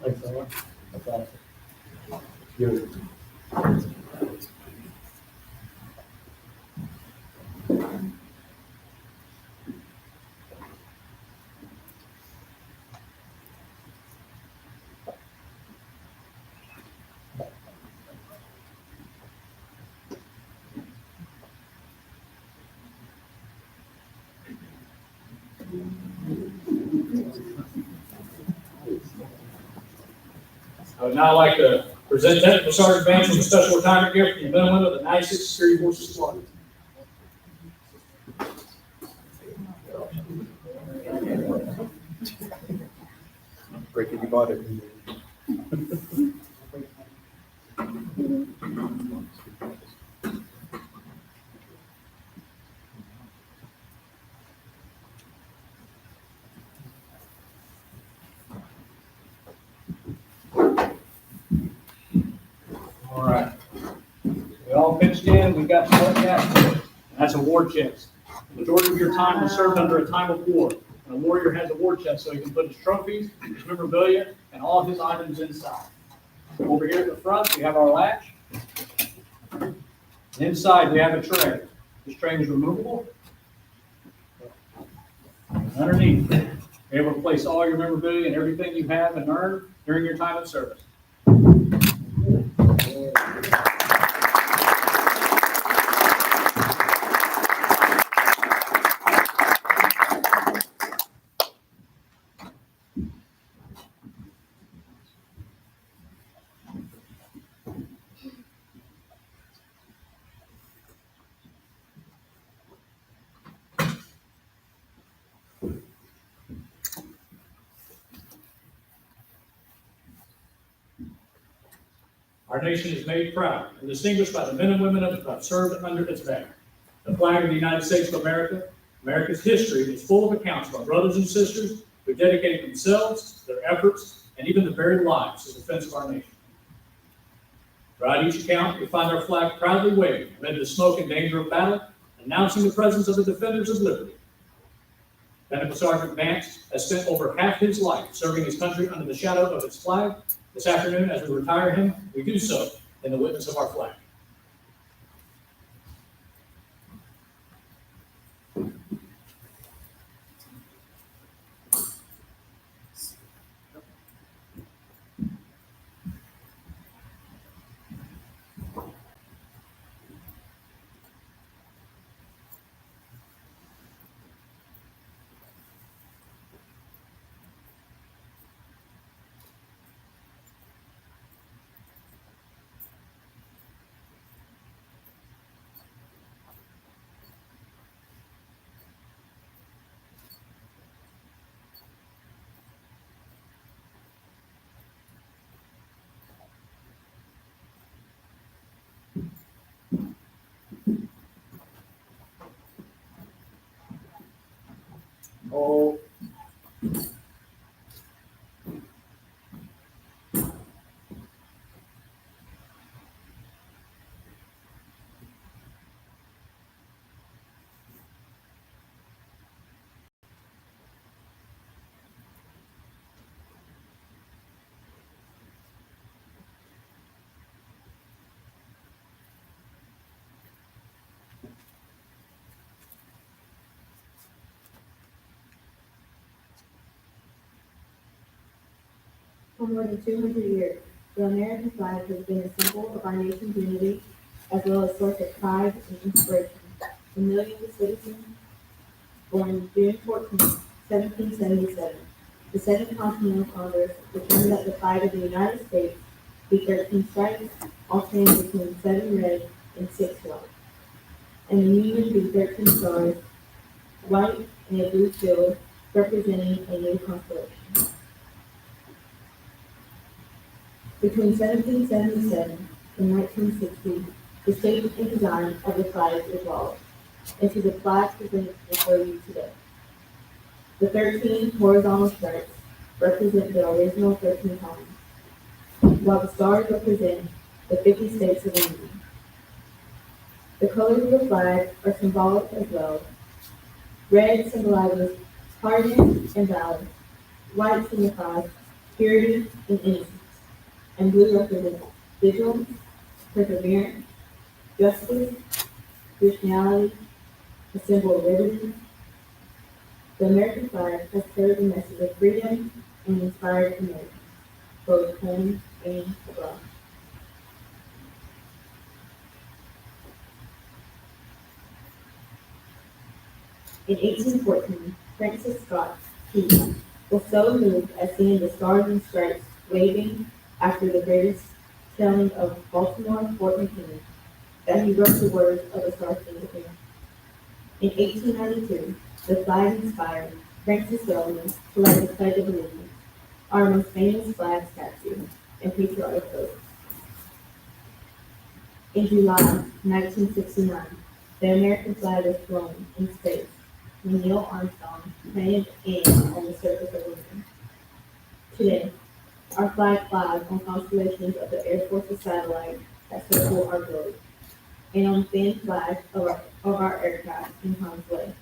Thanks, Owen. That's awesome. Good. I would now like to present Technical Sergeant Vance with a special retirement gift from the men and women of the 96th Security Forces Squad. Break it, you bought it. All right. We all pitched in, we got what gas, and that's a war chest. The majority of your time was served under a time of war. And a warrior has a war chest so he can put his trophies, his memorabilia, and all of his items inside. Over here at the front, we have our latch. And inside, we have a tray. This tray is removable. And underneath, you're able to place all your memorabilia and everything you have and earned during your time of service. Our nation is made proud and distinguished by the men and women who have served under its banner. The flag of the United States of America, America's history is full of accounts of our brothers and sisters who dedicated themselves, their efforts, and even their very lives to the defense of our nation. Throughout each account, we find our flag proudly waving amid the smoke and danger of battle, announcing the presence of the defenders of liberty. Technical Sergeant Vance has spent over half his life serving his country under the shadow of its flag. This afternoon, as we retire him, we do so in the witness of our flag. Oh. For more than 200 years, the American flag has been a symbol of our nation's unity, as well as a source of pride and inspiration. and millions of citizens born June 14, 1777, the Second Continental Congress determined that the flag of the United States be 13 stripes, alternating between 7 red and 6 white, and the Union be 13 stars, white and a blue shield, representing a new constellation. Between 1777 and 1960, the shape and design of the flag evolved into the flag presented before you today. The 13 horizontal stripes represent the original 13 colonies, while the stars represent the 50 states of the Union. The colors of the flag are symbolic as well. Red symbolizes hardness and valor, white signifies purity and innocence, and blue represents vigilance, perseverance, justice, Christianity, a symbol of liberty. The American flag has carried the message of freedom and inspired Americans, both home and abroad. In 1814, Francis Scott Key was so moved at seeing the stars and stripes waving after the greatest telling of Baltimore Fort McKinley that he wrote the words of the Star-Spangled Banner. In 1892, the flag inspired Francis Bellamy to write the Pledge of Allegiance, our most famous flag statue and patriotic oath. In July 1969, the American flag was flown in space when Neil Armstrong planted in on the surface of the moon. Today, our flag flies on constellations of the Air Force's satellites that circle our globe, and on thin flags of our aircraft in harm's way.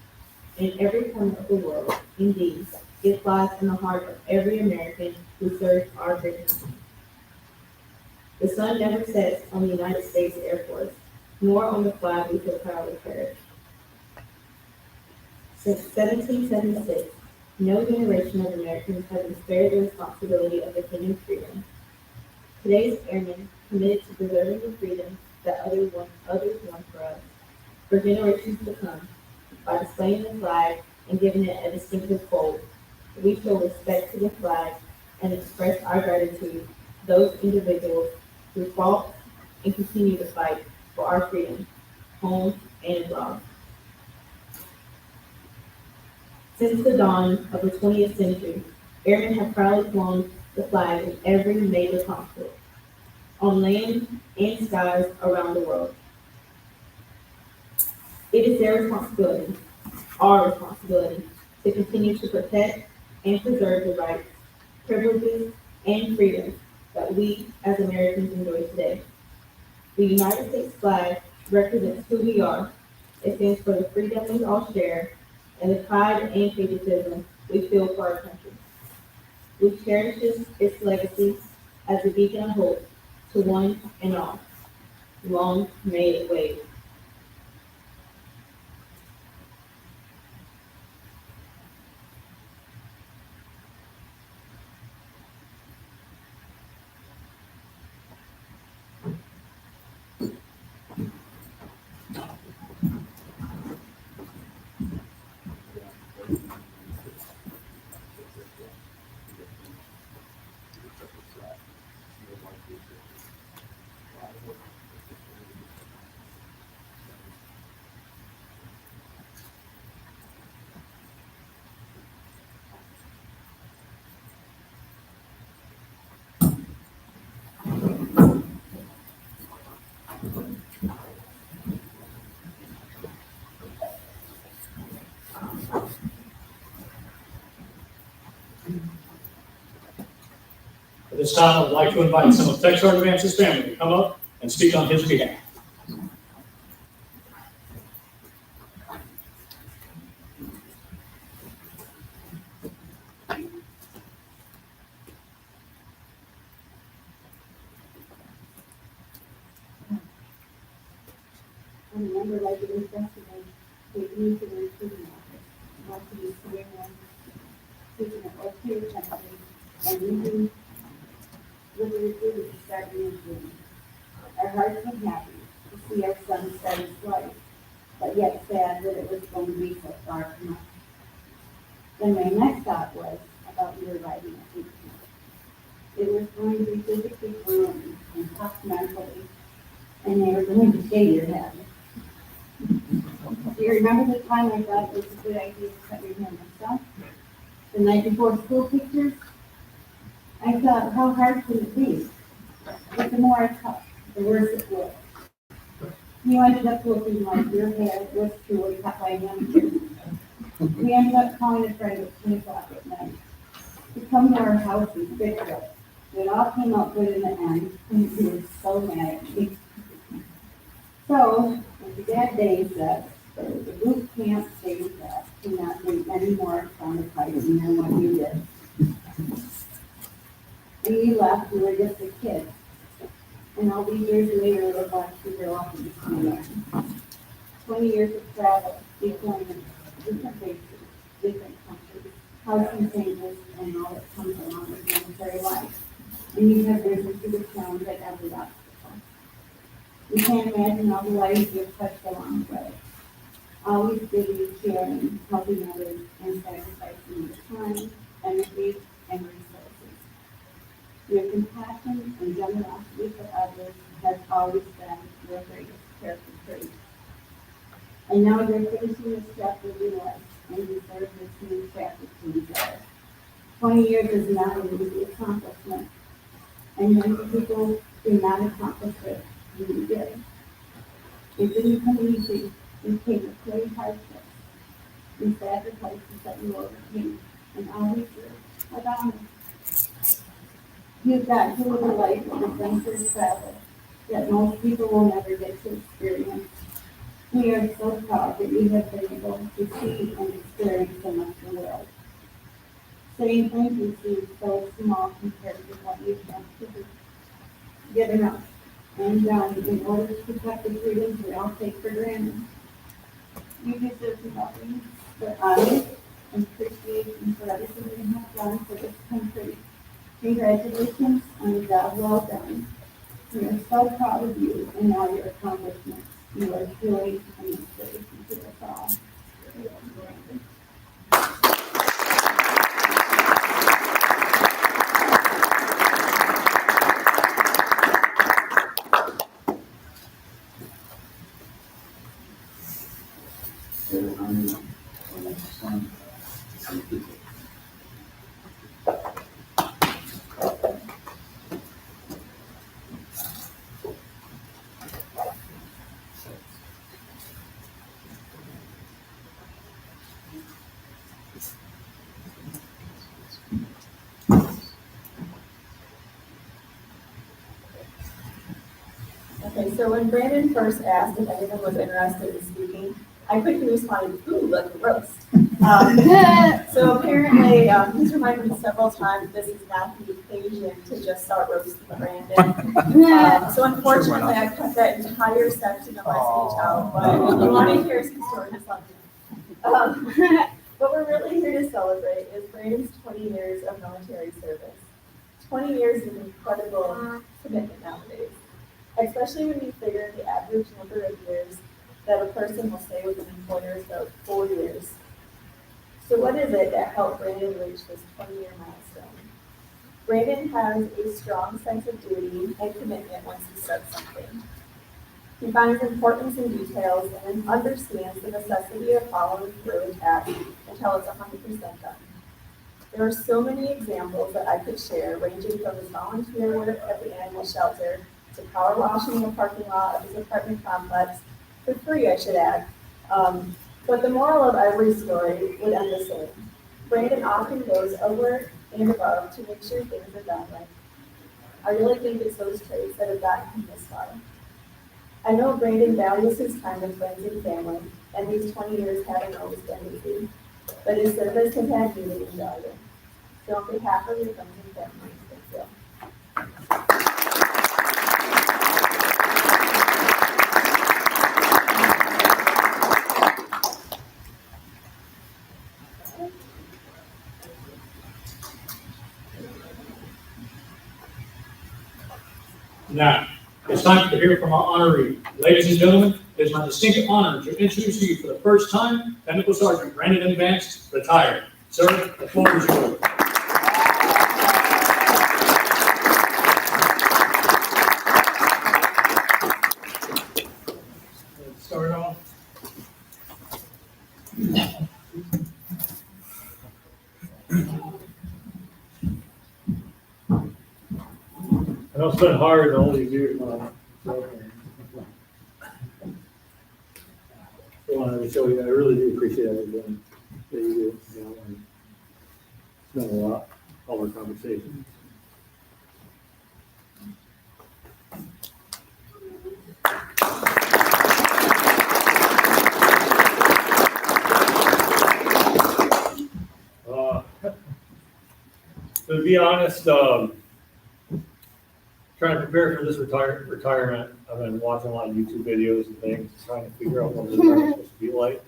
In every corner of the world, indeed, it flies in the heart of every American who serves our great nation. The sun never sets on the United States Air Force, nor on the flag we so proudly cherish. Since 1776, no generation of Americans has been spared the responsibility of defending freedom. Today's airmen committed to preserving the freedom that others won for us, for generations to come, by displaying the flag and giving it a distinctive fold. We show respect to the flag and express our gratitude to those individuals who fought and continue to fight for our freedom, home and abroad. Since the dawn of the 20th century, airmen have proudly flown the flag in every major conflict, on land and skies around the world. It is their responsibility, our responsibility, to continue to protect and preserve the rights, privileges, and freedoms that we as Americans enjoy today. The United States flag represents who we are. It stands for the freedom we all share and the pride and patriotism we feel for our country. We cherish its legacy as a beacon of hope to one and all. Long may it wave. At this time, I would like to invite some of TSgt Vance's family to come up and speak on his behalf. I remember like it was yesterday, they moved to their prison office, not to be swearing, taking an oath to your country, and leaving liberty to start being free. Our hearts were happy to see our son start his life, but yet sad that it was going to be so far from us. Then my next thought was about your writing at 18. It was going to be physically grueling and tough mentally, and they were going to shave your head. Do you remember the time I thought it was a good idea to cut your hair myself? The night before school pictures? I thought, how hard could it be? But the more I cut, the worse it looked. You ended up looking like your hair was truly cut by him. We ended up calling a friend at 10 o'clock at night to come to our house and fix it. It all came out good in the end, and he was so mad at me. So, as the dad day said, the boot camp stated that do not do any more traumatizing than what you did. When you left, you were just a kid. And all these years later, we're about to grow up and become men. 20 years of travel, deployment, different bases, different countries, housing changes, and all that comes along with military life. And you have risen to the challenge at every obstacle. You can't imagine all the lives you've touched along the way. Always giving, sharing, helping others, and sacrificing your time, energy, and resources. Your compassion and generosity for others has always been your greatest character trait. And now you're finishing this chapter of your life and deserve this new chapter to enjoy. 20 years is not an easy accomplishment, and many people do not accomplish it. You did. It didn't come easy. It came with great hardships and sacrifices that you overcame, and always were with honor. You've got to live a life of adventurous travel that most people will never get to experience. We are so proud that you have been able to see and experience so much of the world. Saying thank you seems so small compared to what you've done to be given up and done in order to protect the freedoms we all take for granted. You deserve nothing but honor and appreciation for everything you have done for this country. Congratulations on a job well done. We are so proud of you and all your accomplishments. You are truly an inspiration to us all. Okay, so when Brandon first asked if anyone was interested in speaking, I quickly responded, ooh, like a roast. So apparently, he's reminded me several times this is not the occasion to just start roasting Brandon. So unfortunately, I cut that entire section of my speech out, but if you want to hear some stories, just let me know. What we're really here to celebrate is Brandon's 20 years of military service. 20 years is an incredible commitment nowadays, especially when you figure the average number of years that a person will stay with an employer is about 4 years. So what is it that helped Brandon reach this 20-year milestone? Brandon has a strong sense of duty and commitment once he starts something. He finds importance in details and then understands the necessity of following through a task until it's 100% done. There are so many examples that I could share, ranging from his volunteer work at the animal shelter to power washing in the parking lot of his apartment complex, for free, I should add. But the moral of every story would end the same. Brandon often goes over and above to make sure things are done right. I really think it's those traits that have gotten him this far. I know Brandon values his time with friends and family, and these 20 years haven't always been easy, but his service has had meaning and value. So on behalf of your friends and family, thank you. Now, it's time to hear from our honoree. Ladies and gentlemen, It is my distinct honor to introduce to you for the first time, Technical Sergeant Brandon M. Vance, retired. Sir, the floor is yours. Let's start off. I know it's been hard all these years. I wanted to show you, I really do appreciate everything that you do, you know, and it's meant a lot, all our conversations. To be honest, trying to prepare for this retirement, I've been watching a lot of YouTube videos and things, trying to figure out what it's supposed to be like.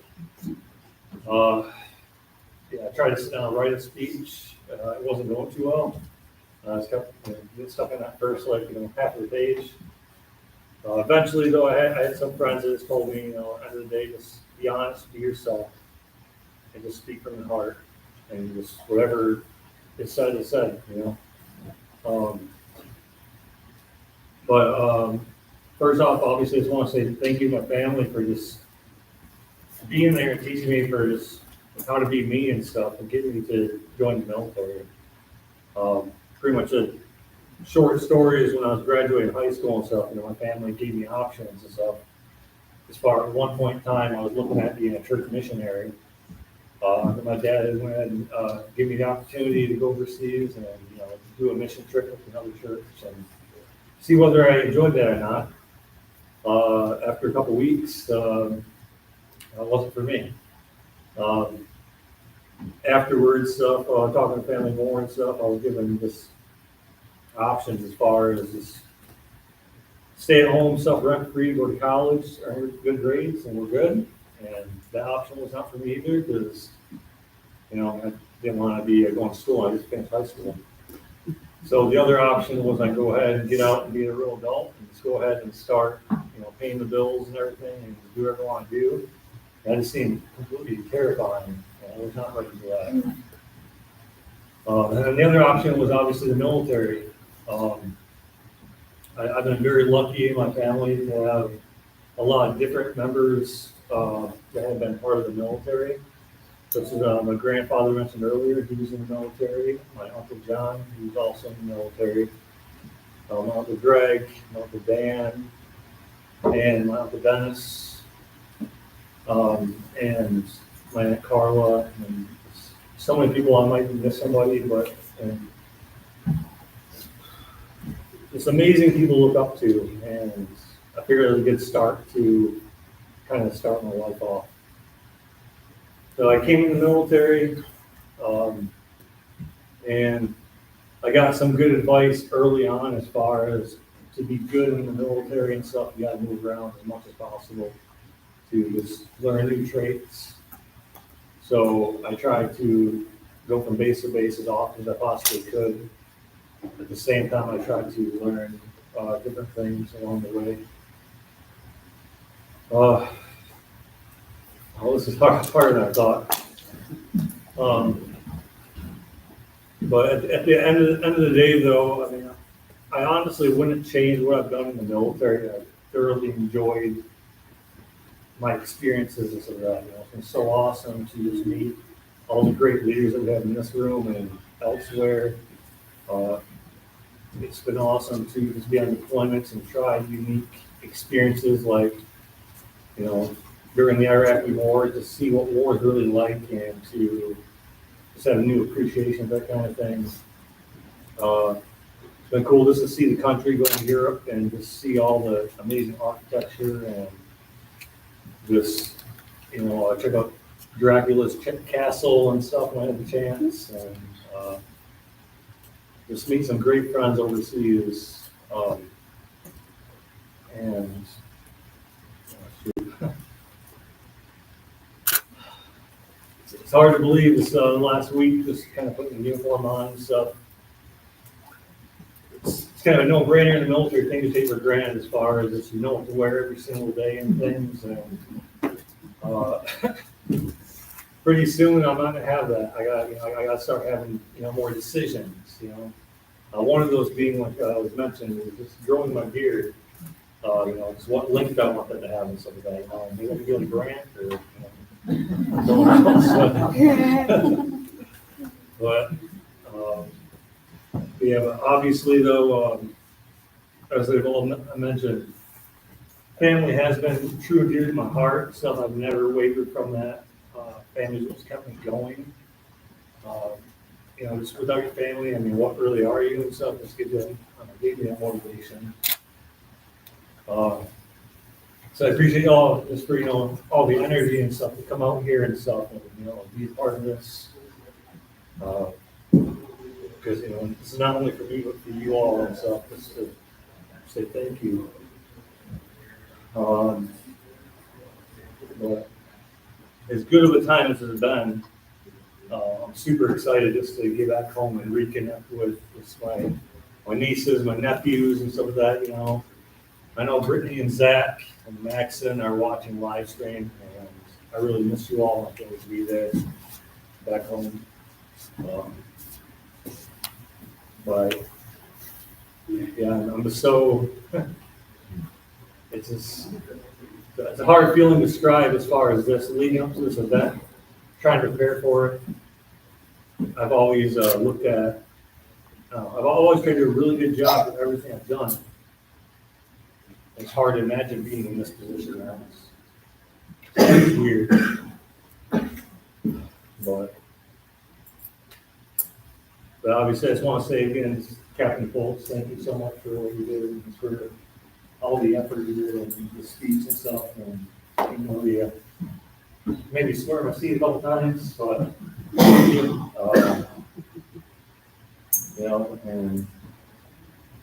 Yeah, I tried to sit down and write a speech. It wasn't going too well. I just kept getting stuck in that first, half of the page. Eventually, though, I had some friends that just told me, at the end of the day, just be honest, be yourself, and just speak from the heart, and just whatever is said is said, First off, obviously, I just want to say thank you to my family for just being there and teaching me for just how to be me and stuff, and getting me to join the military. Pretty much a short story is when I was graduating high school and stuff, my family gave me options and stuff. As far as one point in time, I was looking at being a church missionary. My dad went ahead and gave me the opportunity to go overseas and do a mission trip with another church and see whether I enjoyed that or not. After a couple weeks, it wasn't for me. Afterwards, talking to family more and stuff, I was given just options as far as just stay at home, rent-free, go to college, earn good grades, and we're good. And that option was not for me either because, I didn't want to be going to school. I just finished high school. So the other option was I go ahead and get out and be a real adult and just go ahead and start, paying the bills and everything and do whatever I want to do. And that just seemed completely terrifying. I was not ready for that. And then the other option was obviously the military. I've been very lucky in my family to have a lot of different members that have been part of the military. Such as my grandfather mentioned earlier, he was in the military. My Uncle John, he was also in the military. My Uncle Greg, my Uncle Dan, and my Uncle Dennis, and my Aunt Carla, and so many people. I might miss somebody, but it's amazing people to look up to, and I figured it was a good start to kind of start my life off. So I came in the military, and I got some good advice early on as far as to be good in the military and stuff. You got to move around as much as possible to just learn new traits. So I tried to go from base to base as often as I possibly could. At the same time, I tried to learn different things along the way. This is harder than I thought. But at the end of the day, though, I honestly wouldn't change what I've done in the military. I thoroughly enjoyed my experiences and stuff like that. It's been so awesome to just meet all the great leaders that we have in this room and elsewhere. It's been awesome to just be on deployments and try unique experiences like, during the Iraqi war, to see what war is really like and to just have a new appreciation of that kind of thing. It's been cool just to see the country go to Europe and just see all the amazing architecture and just, check out Dracula's castle and stuff when I had the chance, and just meet some great friends overseas. It's hard to believe this last week, just kind of putting the uniform on and stuff. It's kind of a no-brainer in the military thing to take for granted as far as if you know what to wear every single day and things. And pretty soon I'm not gonna have that. I gotta start having, more decisions, one of those being like was mentioned, is just growing my beard. It's what length I want that to have and stuff like that. Maybe I'm doing Grant or, someone else. But, yeah, but obviously though, as I've all mentioned, family has been true and dear to my heart, so I've never wavered from that. Family's what's kept me going. Just without your family, I mean, what really are you and stuff, just gave me that motivation. So I appreciate y'all just for, all the energy and stuff to come out here and stuff and, be a part of this. Because, this is not only for me, but for you all and stuff, just to say thank you. But as good of a time as it's been, I'm super excited just to get back home and reconnect with my nieces, my nephews and stuff like that, I know Brittany and Zach and Maxon are watching live stream, and I really miss you all. I can't wait to be there back home. But yeah, I'm just so, it's a hard feeling to describe as far as this leading up to this event, trying to prepare for it. I've always looked at, I've always tried to do a really good job with everything I've done. It's hard to imagine being in this position now. It's weird. But obviously, I just want to say again, Captain Foltz, thank you so much for what you did and for all the effort you did and the speech and stuff. And maybe swear my seat a couple times, but and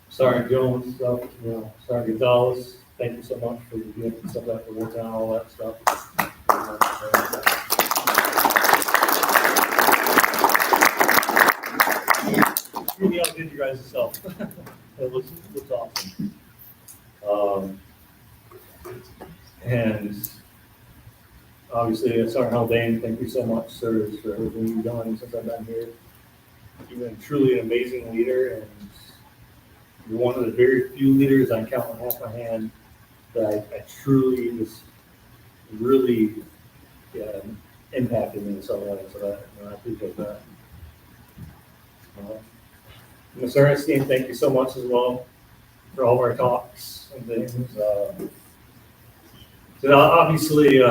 Sergeant Jones stuff, Sergeant Gonzalez, thank you so much for the gift and stuff like that, for working on all that stuff. Really outdid you guys yourself. It looks awesome. And obviously, Sergeant Haldane, thank you so much, sir, for everything you've done since I've been here. You've been truly an amazing leader, and you're one of the very few leaders I count on half my hand that I truly was really impacted me in some way. So that, I appreciate that. Ms. Ernestine, thank you so much as well for all of our talks and things. So obviously,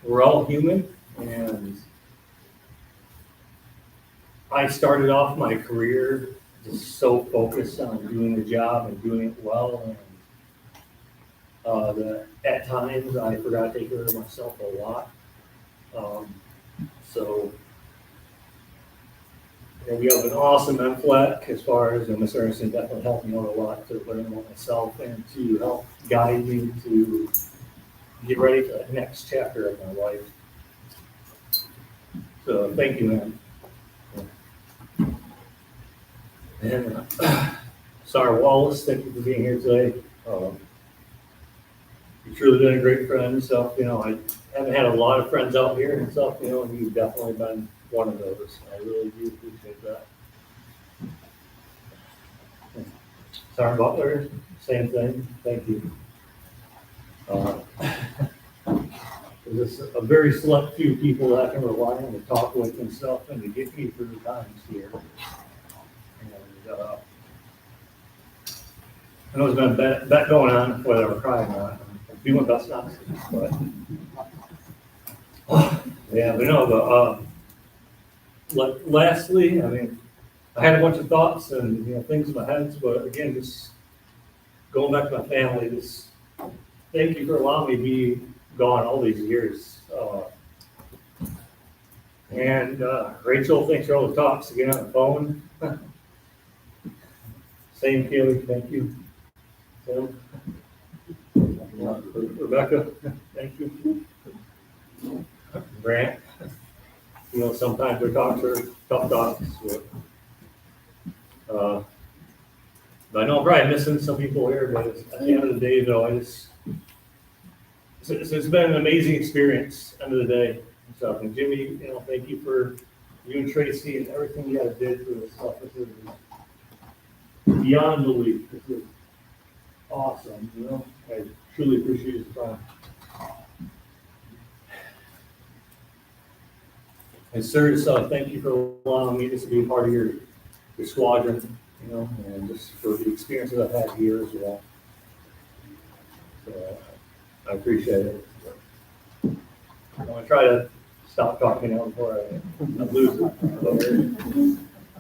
we're all human, and I started off my career just so focused on doing the job and doing it well, and that at times I forgot to take care of myself a lot. So we have an awesome MFLEC as far as, and Ms. Ernestine definitely helped me out a lot to learn about myself and to help guide me to get ready for the next chapter of my life. So thank you, man. And Sarah Wallace, thank you for being here today. You've truly been a great friend and stuff. I haven't had a lot of friends out here and stuff, and you've definitely been one of those. I really do appreciate that. Sarah Butler, same thing. Thank you. There's a very select few people that I can rely on to talk with and stuff and to get me through the times here. And I know there's been a bet going on, whether I'm crying or not. I'm doing my best not to, but yeah, but no, but lastly, I mean, I had a bunch of thoughts and things in my head, but again, just going back to my family, just thank you for allowing me to be gone all these years. And Rachel, thanks for all the talks again on the phone. Same, Kaylee, thank you. Tim. Rebecca, thank you. Grant, sometimes our talks are tough talks. But, But I know I'm probably missing some people here, but at the end of the day, though, it's been an amazing experience, end of the day. So, and Jimmy, you know, thank you for, you and Tracy and everything you guys did for this stuff. This is beyond belief. This is awesome, you know, I truly appreciate your time. And sir, thank you for allowing me just to be a part of your squadron, you know, and just for the experiences I've had here as well. So, I appreciate it. I'm gonna try to stop talking now before I lose it.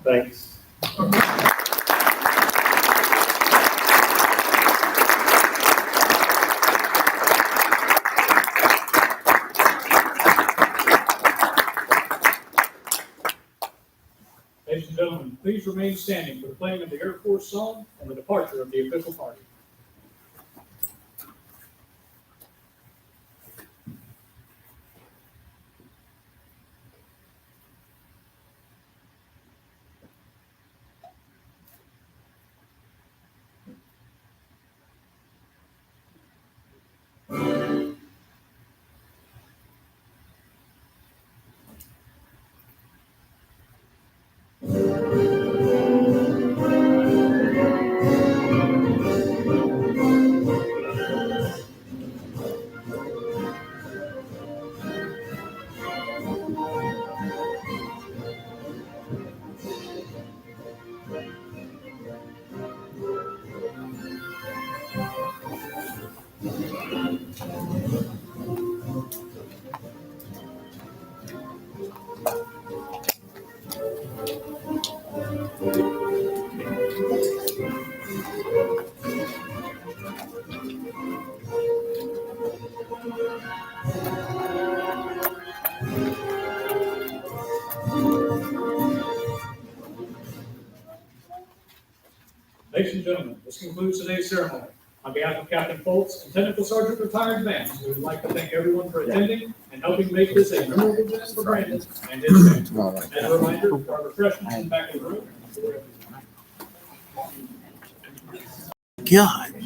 Thanks. Ladies and gentlemen, please remain standing for the playing of the Air Force song and the departure of the official party. Ladies and gentlemen, this concludes today's ceremony. On behalf of Captain Foltz and Technical Sergeant Retired Vance, we would like to thank everyone for attending and helping make this a memorable day for Brandon and his family. As a reminder, there are refreshments in the back of the room. God.